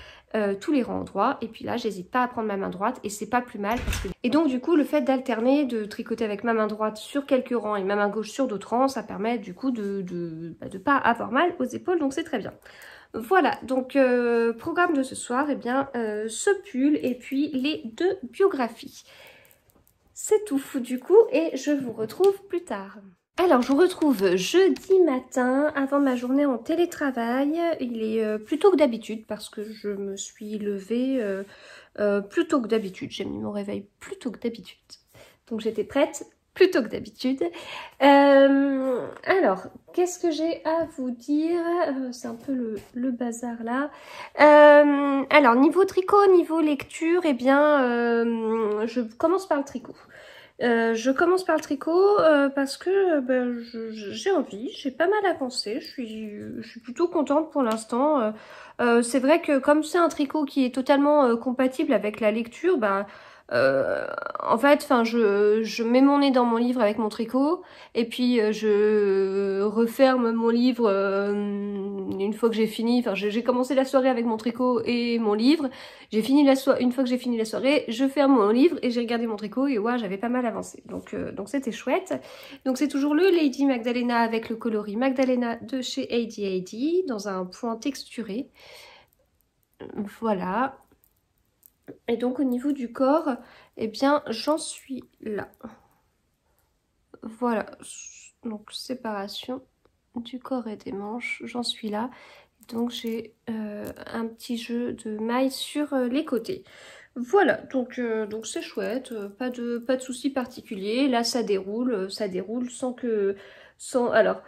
Speaker 1: tous les rangs endroits et puis là j'hésite pas à prendre ma main droite et c'est pas plus mal parce que... Et donc du coup le fait d'alterner, de tricoter avec ma main droite sur quelques rangs et ma main gauche sur d'autres rangs, ça permet du coup de pas avoir mal aux épaules, donc c'est très bien. Voilà, donc programme de ce soir, eh bien ce pull et puis les 2 biographies. C'est tout du coup et je vous retrouve plus tard. Alors je vous retrouve jeudi matin avant ma journée en télétravail. Il est plus tôt que d'habitude parce que je me suis levée plus tôt que d'habitude. J'ai mis mon réveil plus tôt que d'habitude. Donc j'étais prête plus tôt que d'habitude. Alors, qu'est-ce que j'ai à vous dire? C'est un peu le bazar là. Alors, niveau tricot, niveau lecture, eh bien, je commence par le tricot. Je commence par le tricot parce que j'ai envie, j'ai pas mal avancé, je suis plutôt contente pour l'instant. C'est vrai que comme c'est un tricot qui est totalement compatible avec la lecture, en fait, je mets mon nez dans mon livre avec mon tricot et puis je referme mon livre une fois que j'ai fini. Enfin, j'ai commencé la soirée avec mon tricot et mon livre. J'ai fini une fois que j'ai fini la soirée, je ferme mon livre et j'ai regardé mon tricot et ouais, j'avais pas mal avancé. Donc c'était chouette. Donc c'est toujours le Lady Magdalena avec le coloris Magdalena de chez AD dans un point texturé. Voilà. Et donc au niveau du corps, eh bien j'en suis là. Voilà, donc séparation du corps et des manches, j'en suis là. Donc j'ai un petit jeu de mailles sur les côtés. Voilà, donc c'est chouette, pas de soucis particuliers. Là ça déroule alors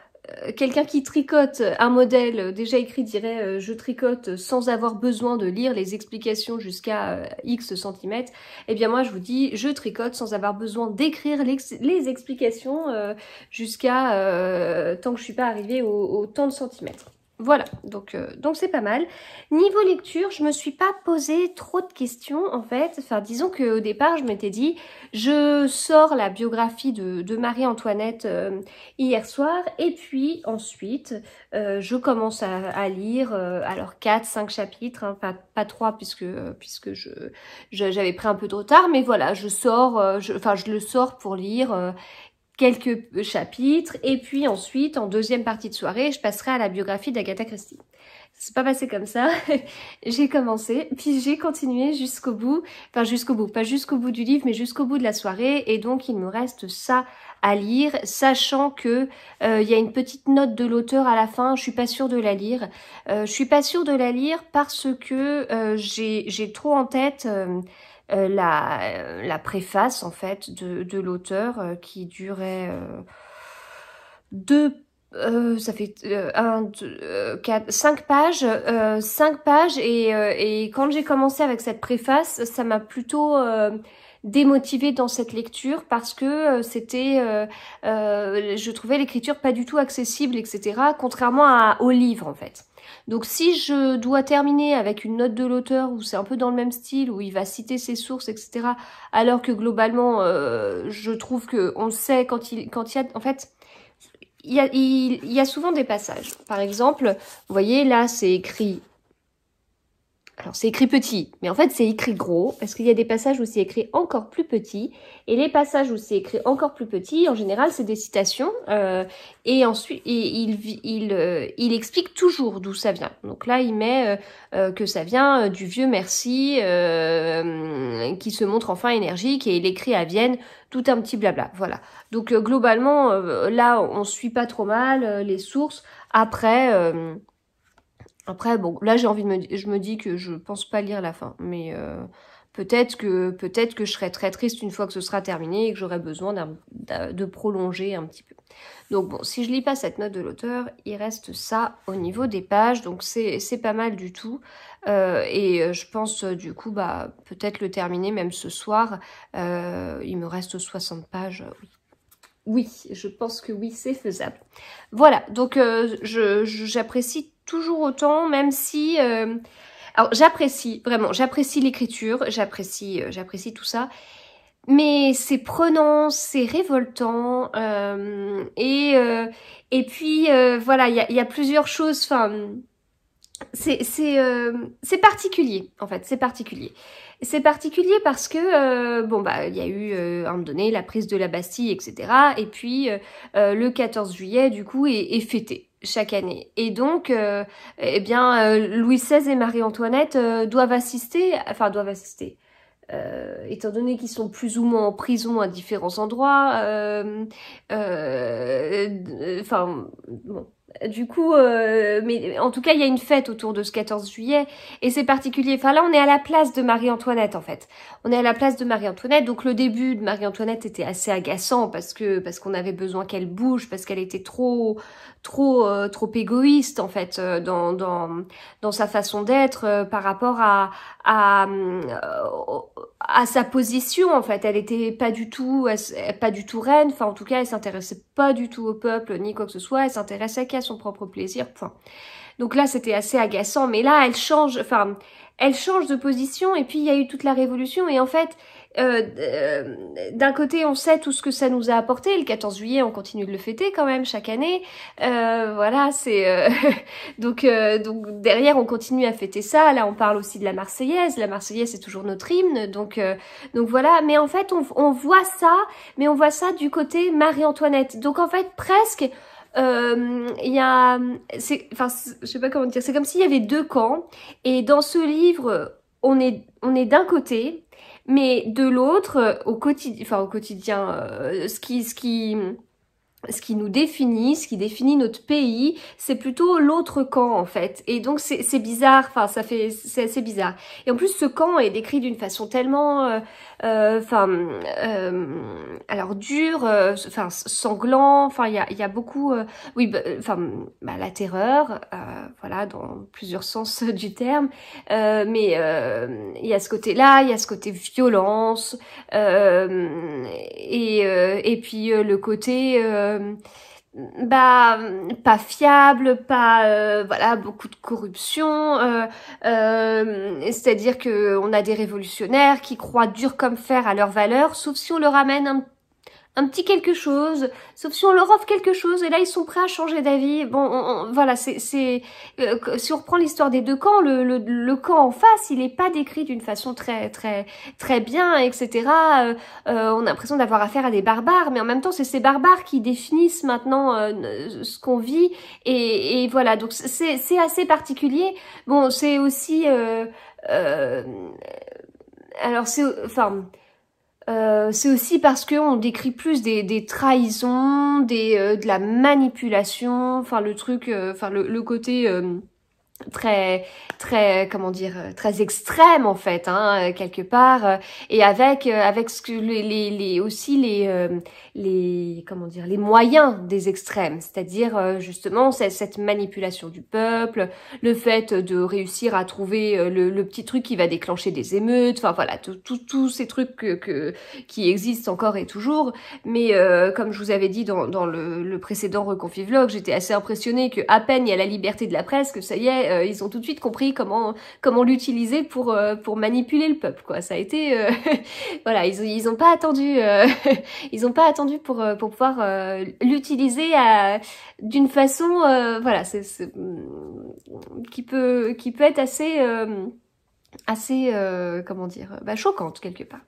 Speaker 1: quelqu'un qui tricote un modèle déjà écrit dirait je tricote sans avoir besoin de lire les explications jusqu'à X centimètres. Eh bien moi je vous dis je tricote sans avoir besoin d'écrire les explications jusqu'à tant que je suis pas arrivée au tant de centimètres. Voilà, donc c'est pas mal. Niveau lecture, je me suis pas posé trop de questions en fait. Enfin, disons qu'au départ, je m'étais dit, je sors la biographie de Marie-Antoinette hier soir et puis ensuite, je commence à lire, alors 4-5 chapitres, hein, pas 3 puisque j'avais pris un peu de retard, mais voilà, je le sors pour lire quelques chapitres et puis ensuite en deuxième partie de soirée je passerai à la biographie d'Agatha Christie. C'est pas passé comme ça, j'ai commencé puis j'ai continué jusqu'au bout, pas jusqu'au bout du livre mais jusqu'au bout de la soirée et donc il me reste ça à lire, sachant que il y a une petite note de l'auteur à la fin, je suis pas sûre de la lire. Je suis pas sûre de la lire parce que j'ai trop en tête la préface en fait de l'auteur qui durait ça fait 5 pages, 5 pages et quand j'ai commencé avec cette préface, ça m'a plutôt démotivée dans cette lecture parce que je trouvais l'écriture pas du tout accessible, etc. Contrairement au livre en fait. Donc si je dois terminer avec une note de l'auteur où c'est un peu dans le même style, où il va citer ses sources, etc. Alors que globalement, je trouve que on sait quand il y a... En fait, il y a souvent des passages. Par exemple, vous voyez là, c'est écrit Alors c'est écrit petit, mais en fait c'est écrit gros, parce qu'il y a des passages où c'est écrit encore plus petit, et les passages où c'est écrit encore plus petit, en général c'est des citations, et ensuite il explique toujours d'où ça vient. Donc là il met que ça vient du vieux Merci, qui se montre enfin énergique, et il écrit à Vienne tout un petit blabla. Voilà. Donc globalement, là on suit pas trop mal les sources. Après, bon, là j'ai envie je me dis que je pense pas lire la fin, mais peut-être que je serai très triste une fois que ce sera terminé et que j'aurai besoin de prolonger un petit peu. Donc bon, si je lis pas cette note de l'auteur, il reste ça au niveau des pages, donc c'est pas mal du tout. Je pense du coup bah peut-être le terminer même ce soir. Il me reste 60 pages, oui. Oui, je pense que oui, c'est faisable. Voilà, donc j'apprécie toujours autant, même si... alors j'apprécie, vraiment, j'apprécie l'écriture, j'apprécie tout ça, mais c'est prenant, c'est révoltant, et puis voilà, il y a plusieurs choses, enfin... C'est particulier, en fait, c'est particulier. C'est particulier parce que, bon, bah, il y a eu, à un moment donné, la prise de la Bastille, etc. Et puis, le 14 juillet, du coup, est fêté chaque année. Et donc, eh bien, Louis XVI et Marie-Antoinette doivent assister, étant donné qu'ils sont plus ou moins en prison à différents endroits, enfin, bon. Du coup, mais en tout cas, il y a une fête autour de ce 14 juillet et c'est particulier. Enfin là, on est à la place de Marie-Antoinette en fait. On est à la place de Marie-Antoinette. Donc le début de Marie-Antoinette était assez agaçant parce qu'on avait besoin qu'elle bouge, parce qu'elle était trop égoïste en fait dans sa façon d'être par rapport à sa position en fait. Elle était pas du tout reine. Enfin en tout cas, elle s'intéressait pas du tout au peuple ni quoi que ce soit. Elle s'intéressait qu'à son propre plaisir. Point. Donc là, c'était assez agaçant. Mais là, elle change de position. Et puis il y a eu toute la révolution. Et en fait, d'un côté, on sait tout ce que ça nous a apporté. Le 14 juillet, on continue de le fêter quand même chaque année. Voilà, c'est donc derrière, on continue à fêter ça. Là, on parle aussi de la Marseillaise. La Marseillaise, c'est toujours notre hymne. Donc voilà. Mais en fait, on voit ça, mais on voit ça du côté Marie-Antoinette. Donc en fait, presque. Il y a, enfin, je sais pas comment dire. C'est comme s'il y avait deux camps. Et dans ce livre, on est d'un côté. Mais de l'autre, au quotidien, ce qui nous définit, ce qui définit notre pays, c'est plutôt l'autre camp en fait. Et donc c'est bizarre, enfin c'est assez bizarre. Et en plus ce camp est décrit d'une façon tellement, alors dur, enfin sanglant, enfin il y a beaucoup, oui, la terreur, voilà dans plusieurs sens du terme, mais il y a ce côté-là, il y a ce côté violence, et puis le côté pas fiable, pas voilà, beaucoup de corruption, c'est-à-dire que on a des révolutionnaires qui croient dur comme fer à leurs valeurs, sauf si on leur amène un petit quelque chose, sauf si on leur offre quelque chose, et là ils sont prêts à changer d'avis. Bon, voilà, si on reprend l'histoire des deux camps, le camp en face, il est pas décrit d'une façon très bien, etc. On a l'impression d'avoir affaire à des barbares, mais en même temps c'est ces barbares qui définissent maintenant ce qu'on vit, et voilà, donc c'est assez particulier. Bon, c'est aussi alors c'est aussi parce qu'on décrit plus des trahisons, de la manipulation, enfin le truc, le côté comment dire, très extrême en fait, hein, quelque part, et avec ce que aussi les comment dire, les moyens des extrêmes, c'est-à-dire justement cette manipulation du peuple, le fait de réussir à trouver le petit truc qui va déclencher des émeutes, enfin voilà, tous ces trucs qui existent encore et toujours. Mais comme je vous avais dit dans le précédent Reconfit-Vlog, j'étais assez impressionnée que à peine il y a la liberté de la presse, que ça y est, ils ont tout de suite compris comment l'utiliser pour manipuler le peuple, quoi. Ça a été voilà, ils ont pas attendu ils ont pas attendu pour pouvoir l'utiliser d'une façon voilà, qui peut être assez assez, comment dire, choquante quelque part.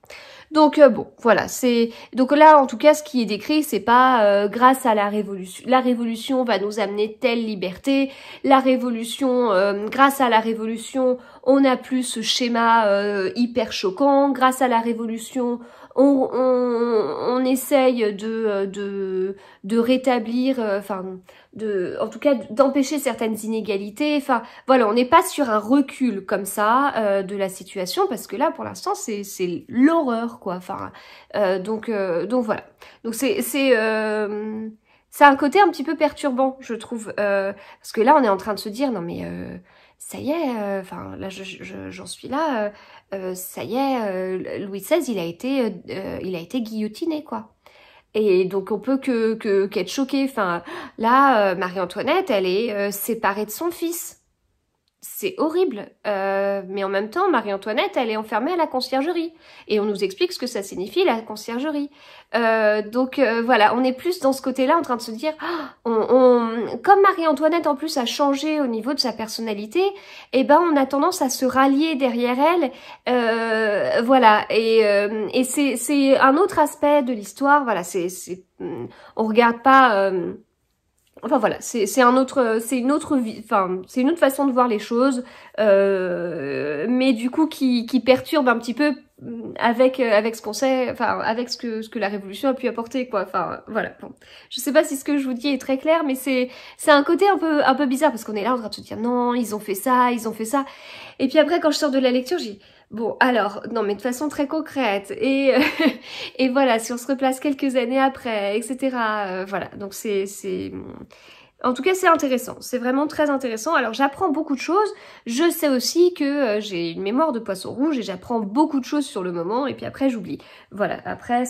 Speaker 1: Donc bon, voilà, c'est donc là en tout cas ce qui est décrit, c'est pas grâce à la révolution va nous amener telle liberté, la révolution, grâce à la révolution, on n'a plus ce schéma hyper choquant, grâce à la révolution, on essaye de rétablir, en tout cas d'empêcher certaines inégalités. Enfin voilà, on n'est pas sur un recul comme ça de la situation, parce que là pour l'instant c'est l'horreur quoi. Enfin donc voilà. Donc c'est un côté un petit peu perturbant je trouve, parce que là on est en train de se dire non mais ça y est, enfin là j'en suis là, ça y est, Louis XVI il a été guillotiné quoi. Et donc on peut qu'être choqué. Enfin là, Marie-Antoinette, elle est séparée de son fils. C'est horrible. Mais en même temps, Marie-Antoinette, elle est enfermée à la conciergerie. Et on nous explique ce que ça signifie, la conciergerie. Voilà, on est plus dans ce côté-là en train de se dire, comme Marie-Antoinette en plus a changé au niveau de sa personnalité, eh ben on a tendance à se rallier derrière elle. Voilà, et c'est un autre aspect de l'histoire. Voilà, on regarde pas. Enfin voilà, c'est une autre vie, enfin c'est une autre façon de voir les choses, mais du coup qui perturbe un petit peu avec ce qu'on sait, enfin avec ce que la révolution a pu apporter quoi. Enfin voilà. Bon. Je sais pas si ce que je vous dis est très clair, mais c'est un côté un peu bizarre parce qu'on est là en train de se dire non, ils ont fait ça, et puis après quand je sors de la lecture, j'ai bon, alors, non, mais de façon très concrète, et voilà, si on se replace quelques années après, etc., voilà, donc en tout cas, c'est intéressant, c'est vraiment très intéressant. Alors, j'apprends beaucoup de choses, je sais aussi que j'ai une mémoire de poisson rouge, et j'apprends beaucoup de choses sur le moment, et puis après, j'oublie. Voilà, après,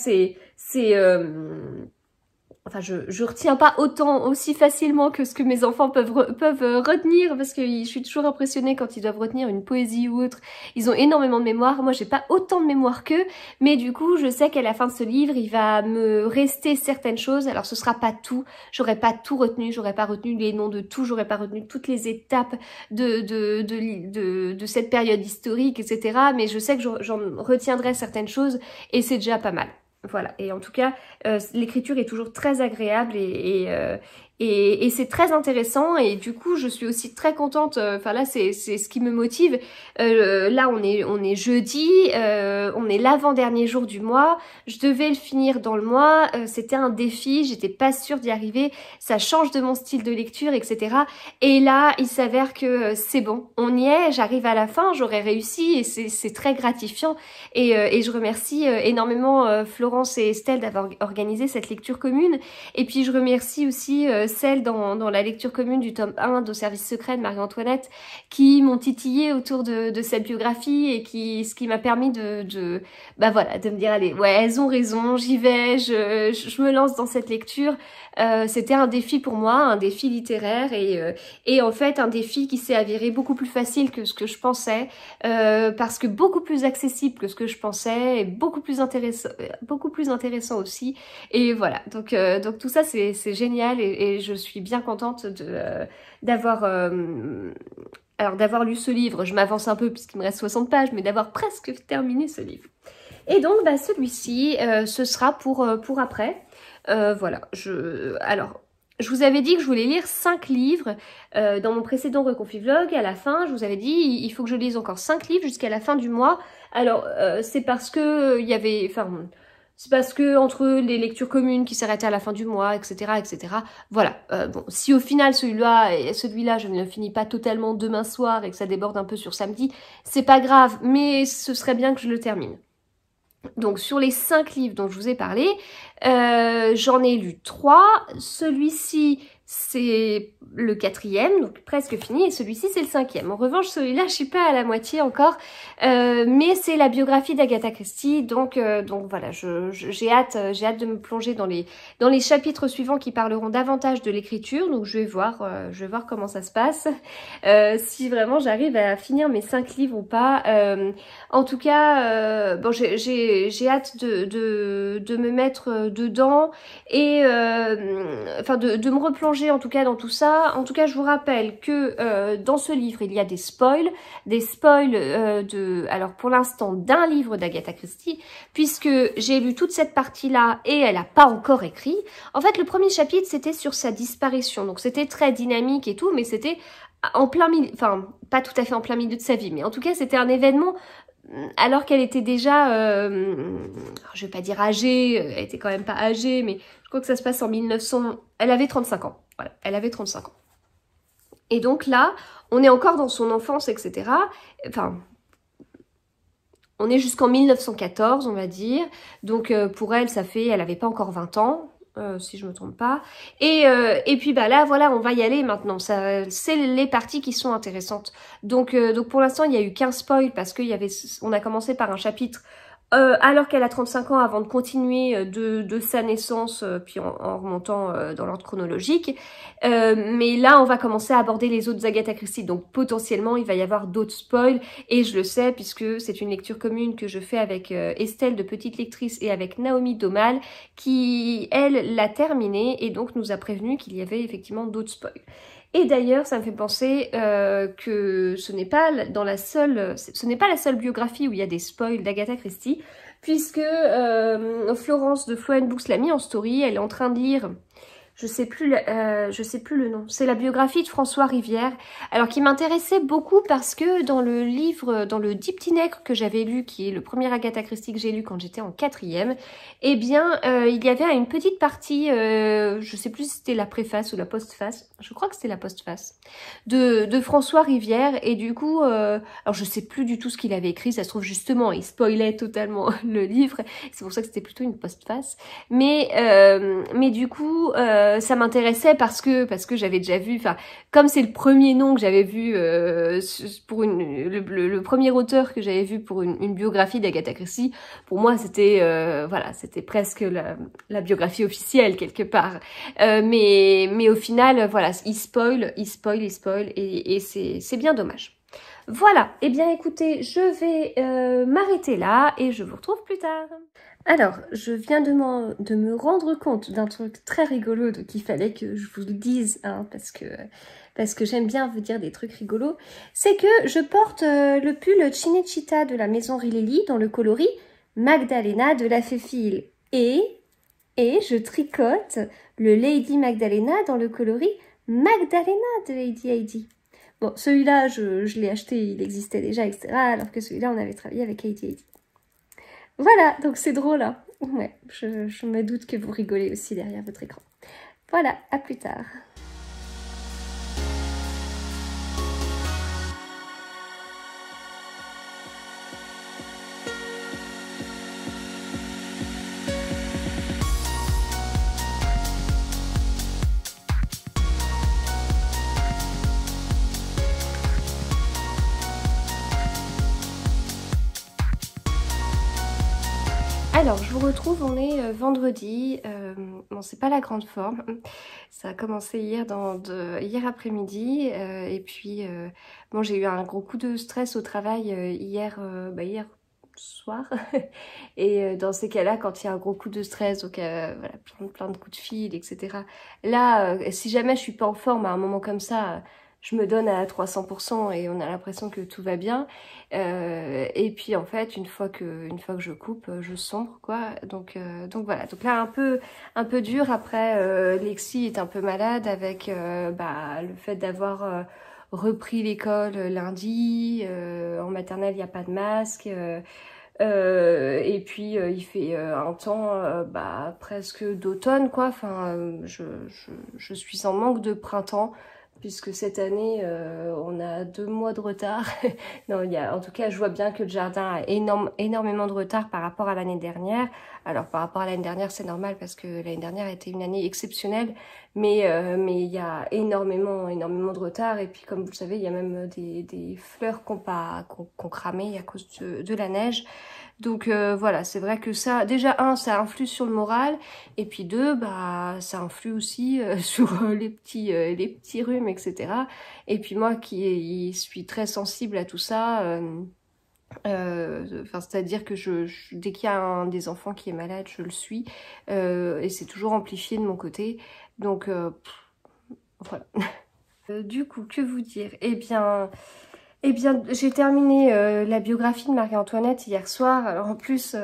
Speaker 1: enfin, je retiens pas aussi facilement que ce que mes enfants peuvent retenir, parce que je suis toujours impressionnée quand ils doivent retenir une poésie ou autre. Ils ont énormément de mémoire. Moi, j'ai pas autant de mémoire qu'eux, mais du coup, je sais qu'à la fin de ce livre, il va me rester certaines choses. Alors, ce sera pas tout. J'aurais pas tout retenu. J'aurais pas retenu les noms de tout. J'aurais pas retenu toutes les étapes de cette période historique, etc. Mais je sais que j'en retiendrai certaines choses, et c'est déjà pas mal. Voilà, et en tout cas, l'écriture est toujours très agréable et c'est très intéressant, et du coup je suis aussi très contente, enfin là c'est ce qui me motive. Là on est jeudi, on est l'avant-dernier jour du mois, je devais le finir dans le mois, c'était un défi, j'étais pas sûre d'y arriver, ça change de mon style de lecture, etc. Et là il s'avère que c'est bon, on y est, j'arrive à la fin, j'aurais réussi, et c'est très gratifiant, et je remercie énormément Florence et Estelle d'avoir organisé cette lecture commune, et puis je remercie aussi celles dans la lecture commune du tome 1 de Service secret de Marie-Antoinette qui m'ont titillé autour de cette biographie, et ce qui m'a permis bah voilà, de me dire allez, ouais, elles ont raison, j'y vais, je me lance dans cette lecture. C'était un défi pour moi, un défi littéraire, et en fait un défi qui s'est avéré beaucoup plus facile que ce que je pensais, parce que beaucoup plus accessible que ce que je pensais, et beaucoup plus intéressant aussi. Et voilà, donc tout ça c'est génial, et je suis bien contente d'avoir lu ce livre. Je m'avance un peu puisqu'il me reste 60 pages, mais d'avoir presque terminé ce livre. Et donc bah, celui-ci, ce sera pour après. Voilà, alors, je vous avais dit que je voulais lire 5 livres dans mon précédent Reconfit-Vlog. À la fin, je vous avais dit il faut que je lise encore 5 livres jusqu'à la fin du mois. Alors, c'est parce que il y avait... Enfin, c'est parce que entre les lectures communes qui s'arrêtaient à la fin du mois, etc., etc. Voilà. Bon, si au final celui-là, je ne le finis pas totalement demain soir et que ça déborde un peu sur samedi, c'est pas grave, mais ce serait bien que je le termine. Donc sur les 5 livres dont je vous ai parlé, j'en ai lu 3. Celui-ci, c'est le 4e, donc presque fini, et celui-ci, c'est le 5e. En revanche, celui-là, je suis pas à la moitié encore, mais c'est la biographie d'Agatha Christie, donc voilà, j'ai hâte de me plonger dans les chapitres suivants qui parleront davantage de l'écriture, donc je vais voir comment ça se passe, si vraiment j'arrive à finir mes 5 livres ou pas. En tout cas, bon, j'ai hâte de me mettre dedans, et enfin de me replonger mélanger en tout cas dans tout ça. En tout cas, je vous rappelle que dans ce livre, il y a des spoils alors pour l'instant, d'un livre d'Agatha Christie, puisque j'ai lu toute cette partie-là et elle n'a pas encore écrit. En fait, le premier chapitre, c'était sur sa disparition, donc c'était très dynamique et tout, mais c'était en plein milieu, enfin, pas tout à fait en plein milieu de sa vie, mais en tout cas, c'était un événement alors qu'elle était déjà, je vais pas dire âgée, elle était quand même pas âgée, mais je crois que ça se passe en 1900, elle avait 35 ans, voilà, elle avait 35 ans. Et donc là, on est encore dans son enfance, etc. Enfin, on est jusqu'en 1914, on va dire, donc pour elle, elle avait pas encore 20 ans, si je me trompe pas. Et puis bah là, voilà, on va y aller maintenant. C'est les parties qui sont intéressantes. Donc pour l'instant, il y a eu qu'un spoil parce on a commencé par un chapitre alors qu'elle a 35 ans avant de continuer de sa naissance, puis en remontant dans l'ordre chronologique. Mais là, on va commencer à aborder les autres Agatha Christie. Donc potentiellement, il va y avoir d'autres spoils. Et je le sais puisque c'est une lecture commune que je fais avec Estelle de Petite Lectrice et avec Naomi Domal qui, elle, l'a terminée et donc nous a prévenu qu'il y avait effectivement d'autres spoils. Et d'ailleurs, ça me fait penser que ce n'est pas la seule biographie où il y a des spoils d'Agatha Christie, puisque Florence de Flow Books l'a mis en story, elle est en train de lire, je sais plus le nom, c'est la biographie de François Rivière, alors qui m'intéressait beaucoup parce que dans le livre, dans le Dix Petits Nègres que j'avais lu, qui est le premier Agatha Christie que j'ai lu quand j'étais en 4e, eh bien il y avait une petite partie, je sais plus si c'était la préface ou la postface, je crois que c'était la postface, de François Rivière, et du coup, alors je sais plus du tout ce qu'il avait écrit, ça se trouve justement, il spoilait totalement le livre, c'est pour ça que c'était plutôt une postface, mais du coup, ça m'intéressait parce que j'avais déjà vu, enfin, comme c'est le premier nom que j'avais vu pour le premier auteur que j'avais vu pour une biographie d'Agatha Christie, pour moi c'était voilà, c'était presque la biographie officielle quelque part. Mais au final, voilà, il spoil et c'est bien dommage. Voilà, et bien écoutez, je vais m'arrêter là et je vous retrouve plus tard. Alors, je viens de me rendre compte d'un truc très rigolo, donc il fallait que je vous le dise, hein, parce que j'aime bien vous dire des trucs rigolos. C'est que je porte le pull Cinecittà de la maison Rilelli dans le coloris Magdalena de la Féfile. Et je tricote le Lady Magdalena dans le coloris Magdalena de Lady Heidi. Bon, celui-là, je l'ai acheté, il existait déjà, etc. Alors que celui-là, on avait travaillé avec Lady Heidi. Voilà, donc c'est drôle, hein. Ouais, je me doute que vous rigolez aussi derrière votre écran. Voilà, à plus tard. Alors, je vous retrouve, on est vendredi, bon c'est pas la grande forme, ça a commencé hier, hier après-midi, et puis bon j'ai eu un gros coup de stress au travail hier soir, et dans ces cas-là, quand il y a un gros coup de stress, donc voilà, plein de coups de fil, etc. Là, si jamais je suis pas en forme à un moment comme ça, je me donne à 300% et on a l'impression que tout va bien. Et puis en fait, une fois que je coupe, je sombre quoi. Donc voilà. Donc là un peu dur. Après, Lexi est un peu malade avec le fait d'avoir repris l'école lundi. En maternelle, il n'y a pas de masque. Et puis il fait un temps presque d'automne quoi. Enfin, je suis en manque de printemps. Puisque cette année, on a 2 mois de retard. Non, en tout cas, je vois bien que le jardin a énormément de retard par rapport à l'année dernière. Alors, par rapport à l'année dernière, c'est normal parce que l'année dernière a été une année exceptionnelle. Mais il y a énormément de retard. Et puis, comme vous le savez, il y a même des fleurs qu'on cramé à cause de la neige. Donc voilà, c'est vrai que ça, déjà ça influe sur le moral, et puis 2, ça influe aussi sur les petits rhumes, etc. Et puis moi qui suis très sensible à tout ça, c'est-à-dire que dès qu'il y a un des enfants qui est malade, je le suis, et c'est toujours amplifié de mon côté. Donc voilà. Du coup, que vous dire? Eh bien, j'ai terminé la biographie de Marie-Antoinette hier soir. Alors en plus,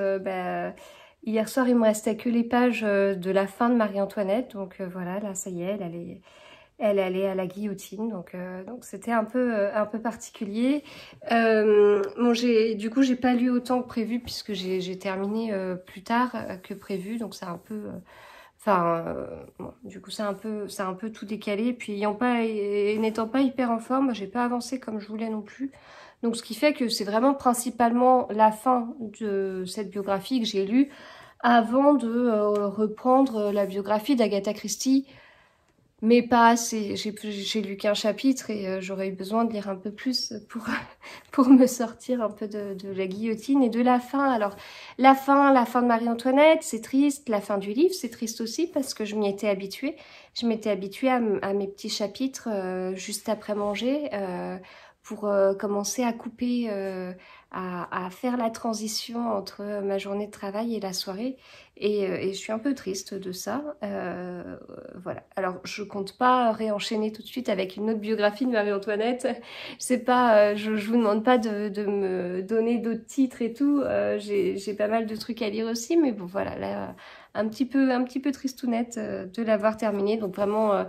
Speaker 1: hier soir, il me restait que les pages de la fin de Marie-Antoinette. Donc voilà, là, ça y est, elle est allée à la guillotine. Donc c'était un peu particulier. Bon, du coup, j'ai pas lu autant que prévu puisque j'ai terminé plus tard que prévu. Donc c'est un peu... Enfin, bon, du coup, c'est un peu tout décalé. Puis, n'étant pas hyper en forme, j'ai pas avancé comme je voulais non plus. Donc, ce qui fait que c'est vraiment principalement la fin de cette biographie que j'ai lue avant de reprendre la biographie d'Agatha Christie. Mais pas assez. J'ai lu qu'un chapitre et j'aurais eu besoin de lire un peu plus pour me sortir un peu de la guillotine et de la fin. Alors, la fin de Marie-Antoinette, c'est triste. La fin du livre, c'est triste aussi parce que je m'y étais habituée. Je m'étais habituée à mes petits chapitres juste après manger pour commencer à couper, à faire la transition entre ma journée de travail et la soirée. Et je suis un peu triste de ça. Voilà. Alors, je compte pas réenchaîner tout de suite avec une autre biographie de Marie-Antoinette. Je sais pas, je vous demande pas de me donner d'autres titres et tout. J'ai pas mal de trucs à lire aussi, mais bon, voilà, là, un petit peu tristounette de l'avoir terminé. Donc vraiment,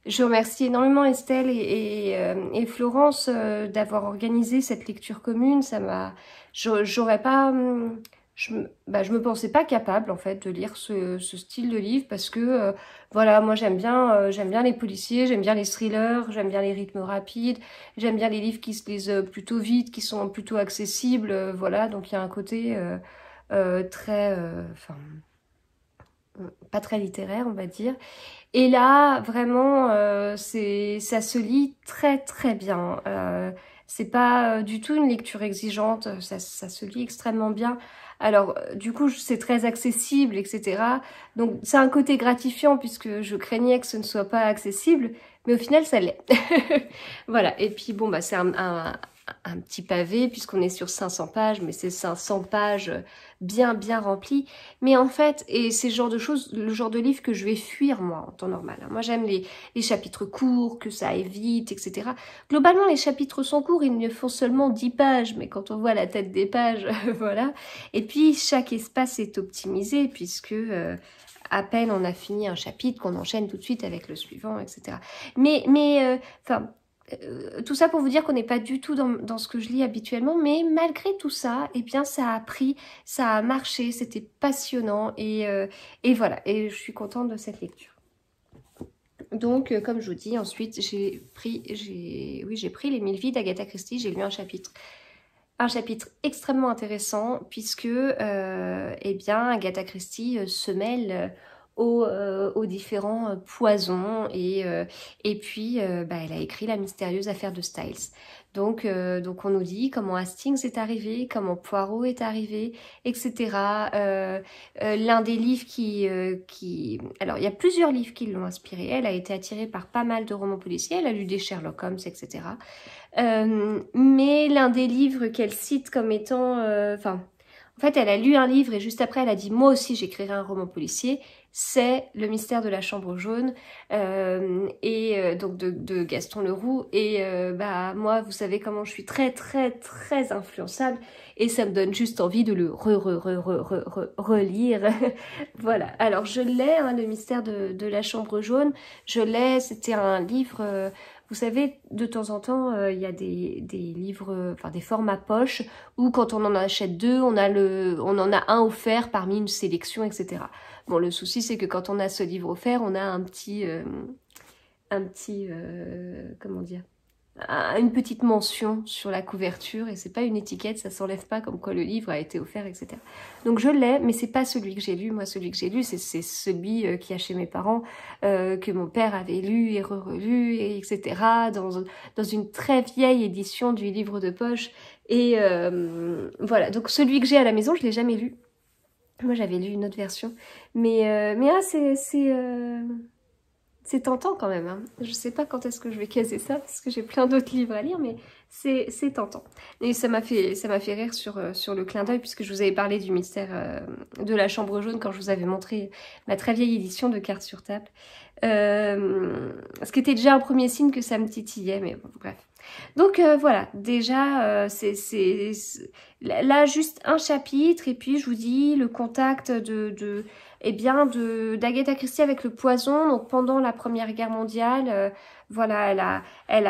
Speaker 1: je remercie énormément Estelle et Florence d'avoir organisé cette lecture commune. J'aurais pas, je me pensais pas capable en fait de lire ce style de livre parce que voilà, moi j'aime bien les policiers, j'aime bien les thrillers, j'aime bien les rythmes rapides, j'aime bien les livres qui se lisent plutôt vite, qui sont plutôt accessibles, voilà. Donc il y a un côté très, enfin, pas très littéraire, on va dire. Et là, vraiment, ça se lit très très bien. C'est pas du tout une lecture exigeante, ça se lit extrêmement bien. Alors, du coup, c'est très accessible, etc. Donc, c'est un côté gratifiant puisque je craignais que ce ne soit pas accessible, mais au final, ça l'est. Voilà, et puis bon, bah, c'est un petit pavé puisqu'on est sur 500 pages, mais c'est 500 pages bien remplies. Mais en fait, et c'est le genre de choses, le genre de livre que je vais fuir moi en temps normal. Moi j'aime les chapitres courts, que ça aille vite, etc. Globalement les chapitres sont courts, ils ne font seulement 10 pages, mais quand on voit la tête des pages, voilà. Et puis chaque espace est optimisé puisque à peine on a fini un chapitre qu'on enchaîne tout de suite avec le suivant, etc. Enfin, tout ça pour vous dire qu'on n'est pas du tout dans ce que je lis habituellement, mais malgré tout ça, eh bien ça a pris, ça a marché, c'était passionnant et voilà, et je suis contente de cette lecture. Donc, comme je vous dis, ensuite j'ai pris Les 1000 vies d'Agatha Christie, j'ai lu un chapitre extrêmement intéressant puisque eh bien Agatha Christie se mêle aux différents poisons et puis elle a écrit La mystérieuse affaire de Styles. Donc on nous dit comment Hastings est arrivé, comment Poirot est arrivé, etc. L'un des livres alors il y a plusieurs livres qui l'ont inspirée. Elle a été attirée par pas mal de romans policiers, elle a lu des Sherlock Holmes, etc. Mais l'un des livres qu'elle cite comme étant... en fait, elle a lu un livre et juste après, elle a dit « Moi aussi, j'écrirai un roman policier ». C'est Le mystère de la chambre jaune, donc de Gaston Leroux. Et moi, vous savez comment je suis très influençable. Et ça me donne juste envie de le relire. Voilà. Alors, je l'ai, hein, Le mystère de la chambre jaune. Je l'ai, c'était un livre... vous savez, de temps en temps, il y a des livres, enfin des formats poche, où quand on en achète deux, on en a un offert parmi une sélection, etc. Bon, le souci, c'est que quand on a ce livre offert, on a comment dire, une petite mention sur la couverture, et c'est pas une étiquette, ça s'enlève pas comme quoi le livre a été offert, etc. Donc je l'ai, mais c'est pas celui que j'ai lu. Moi, celui que j'ai lu, c'est celui qui a chez mes parents, que mon père avait lu et re-relu, etc. Dans une très vieille édition du livre de poche. Et voilà, donc celui que j'ai à la maison, je l'ai jamais lu. Moi, j'avais lu une autre version. Mais c'est tentant quand même, hein. Je sais pas quand est-ce que je vais caser ça, parce que j'ai plein d'autres livres à lire, mais c'est tentant. Et ça m'a fait rire sur le clin d'œil, puisque je vous avais parlé du mystère de la chambre jaune quand je vous avais montré ma très vieille édition de cartes sur table. Ce qui était déjà un premier signe que ça me titillait, mais bon, bref. Donc voilà, déjà, là juste un chapitre, et puis je vous dis le contact eh bien, d'Agatha Christie avec le poison. Donc pendant la Première Guerre mondiale, voilà, elle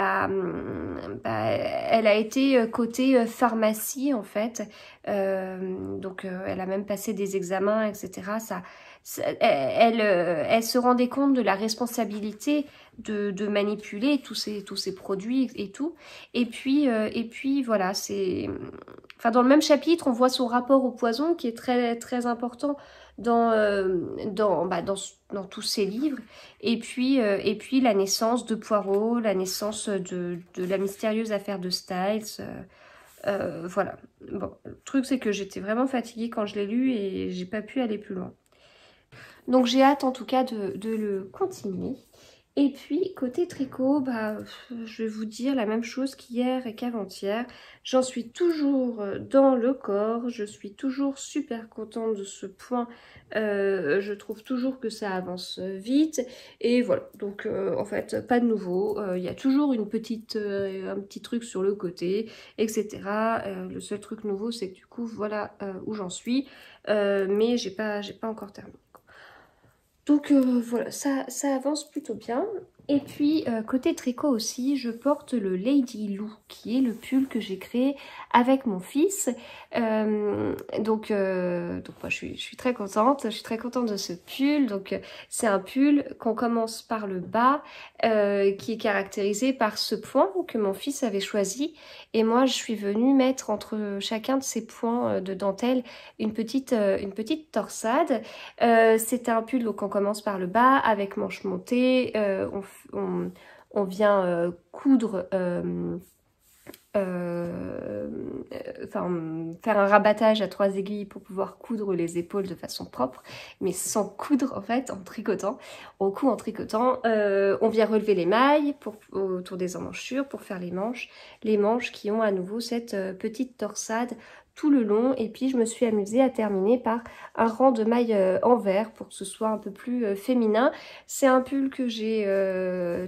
Speaker 1: a été côté pharmacie en fait. Donc elle a même passé des examens, etc. Elle se rendait compte de la responsabilité de manipuler tous ces produits et tout. Et puis voilà, enfin, dans le même chapitre, on voit son rapport au poison qui est très, très important dans tous ses livres. Et puis la naissance de Poirot, la naissance de la mystérieuse affaire de Styles. Voilà. Bon, le truc, c'est que j'étais vraiment fatiguée quand je l'ai lu et j'ai pas pu aller plus loin. Donc j'ai hâte en tout cas de le continuer. Et puis côté tricot, je vais vous dire la même chose qu'hier et qu'avant-hier. J'en suis toujours dans le corps, je suis toujours super contente de ce point. Je trouve toujours que ça avance vite. Et voilà, donc en fait pas de nouveau. Il y a toujours un petit truc sur le côté, etc. Le seul truc nouveau, c'est que du coup voilà où j'en suis. Mais j'ai pas encore terminé. Donc voilà, ça avance plutôt bien. Et puis côté tricot aussi, je porte le Lady Lou, qui est le pull que j'ai créé avec mon fils. Donc moi je suis très contente. Je suis très contente de ce pull. Donc c'est un pull qu'on commence par le bas, qui est caractérisé par ce point que mon fils avait choisi. Et moi je suis venue mettre entre chacun de ces points de dentelle une petite torsade. C'est un pull, donc on commence par le bas avec manches montées, on vient coudre, faire un rabattage à 3 aiguilles pour pouvoir coudre les épaules de façon propre, mais sans coudre en fait, en tricotant. On coud en tricotant, on vient relever les mailles autour des emmanchures pour faire les manches qui ont à nouveau cette petite torsade tout le long. Et puis je me suis amusée à terminer par un rang de mailles en vert pour que ce soit un peu plus féminin. C'est un pull que j'ai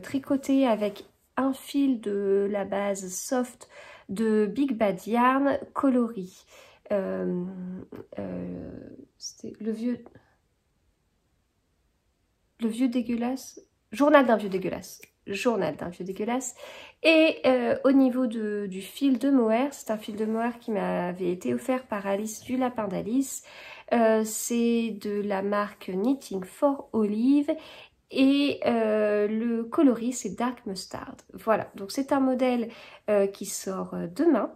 Speaker 1: tricoté avec un fil de la base soft de Big Bad Yarn coloris. C'était le vieux dégueulasse. Journal d'un vieux dégueulasse. Journal d'un vieux dégueulasse. Et au niveau du fil de mohair, c'est un fil de mohair qui m'avait été offert par Alice du Lapin d'Alice. C'est de la marque Knitting for Olive. Et le coloris, c'est Dark Mustard. Voilà, donc c'est un modèle qui sort demain.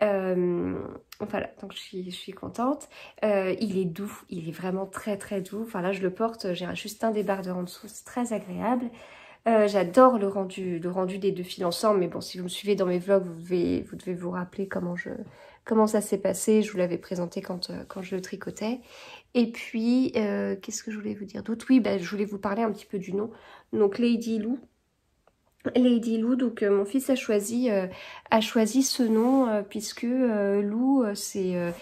Speaker 1: Voilà, donc je suis contente. Il est doux, il est vraiment très très doux. Enfin là, je le porte, j'ai juste un débardeur en dessous, c'est très agréable. J'adore le rendu des deux fils ensemble, mais bon, si vous me suivez dans mes vlogs, vous devez vous rappeler comment ça s'est passé. Je vous l'avais présenté quand je le tricotais. Et puis, qu'est-ce que je voulais vous dire d'autre? Oui, je voulais vous parler un petit peu du nom. Donc, Lady Lou. Lady Lou, donc mon fils a choisi ce nom puisque Lou, c'est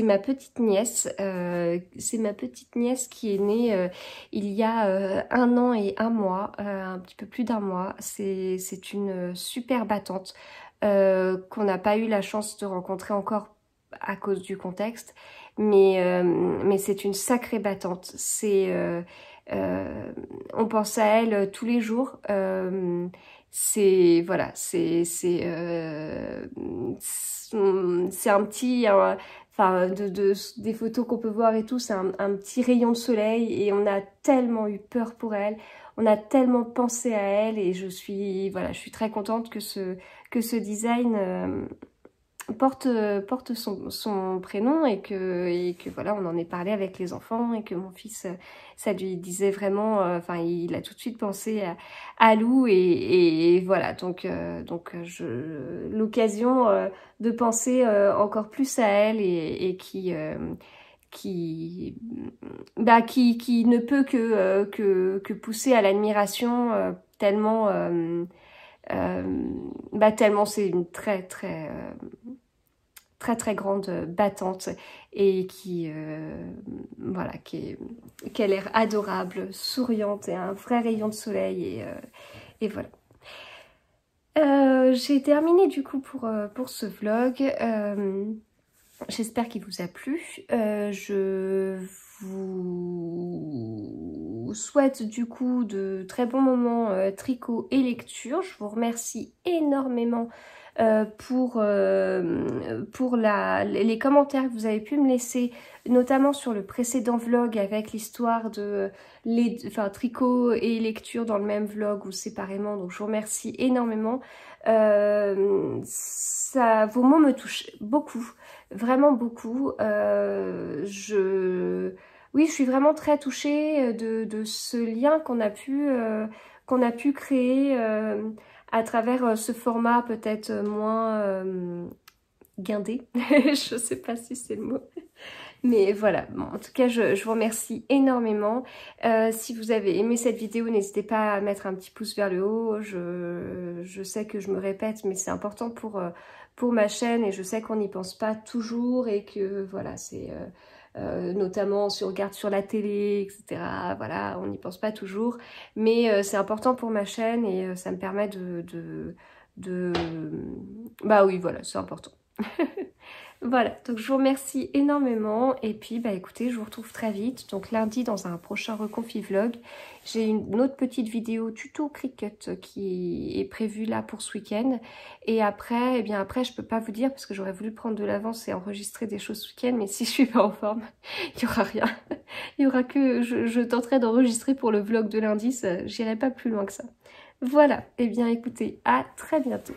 Speaker 1: ma petite nièce. C'est ma petite nièce qui est née il y a 1 an et 1 mois, un petit peu plus d'1 mois. C'est une super battante qu'on n'a pas eu la chance de rencontrer encore à cause du contexte. Mais c'est une sacrée battante. On pense à elle tous les jours. C'est voilà, c'est un petit, enfin des photos qu'on peut voir et tout, c'est un petit rayon de soleil et on a tellement eu peur pour elle. On a tellement pensé à elle et je suis très contente que ce design porte son prénom et que voilà, on en ait parlé avec les enfants et que mon fils, ça lui disait vraiment, enfin il a tout de suite pensé à Lou et voilà, donc l'occasion de penser encore plus à elle et qui ne peut que pousser à l'admiration tellement Bah, tellement c'est une très grande battante et qui voilà, qui a l'air adorable, souriante et un vrai rayon de soleil et voilà. J'ai terminé du coup pour ce vlog. J'espère qu'il vous a plu. Je vous souhaite du coup de très bons moments tricot et lecture. Je vous remercie énormément pour les commentaires que vous avez pu me laisser, notamment sur le précédent vlog avec l'histoire de tricot et lecture dans le même vlog ou séparément. Donc je vous remercie énormément. Vos mots me touchent beaucoup, vraiment beaucoup. Oui, je suis vraiment très touchée de ce lien qu'on a pu créer à travers ce format peut-être moins guindé. Je sais pas si c'est le mot. Mais voilà, bon, en tout cas, je vous remercie énormément. Si vous avez aimé cette vidéo, n'hésitez pas à mettre un petit pouce vers le haut. Je sais que je me répète, mais c'est important pour ma chaîne et je sais qu'on n'y pense pas toujours et que voilà, c'est... notamment si on regarde sur la télé, etc. Voilà, on n'y pense pas toujours. Mais c'est important pour ma chaîne et ça me permet Bah oui, voilà, c'est important. Voilà, donc je vous remercie énormément et puis bah écoutez, je vous retrouve très vite, donc lundi dans un prochain reconfi vlog. J'ai une autre petite vidéo tuto Cricut qui est prévue là pour ce week-end et après, après je peux pas vous dire parce que j'aurais voulu prendre de l'avance et enregistrer des choses ce week-end, mais si je suis pas en forme, il y aura rien. Il y aura que, je tenterai d'enregistrer pour le vlog de lundi, j'irai pas plus loin que ça. Voilà, et bien écoutez, à très bientôt.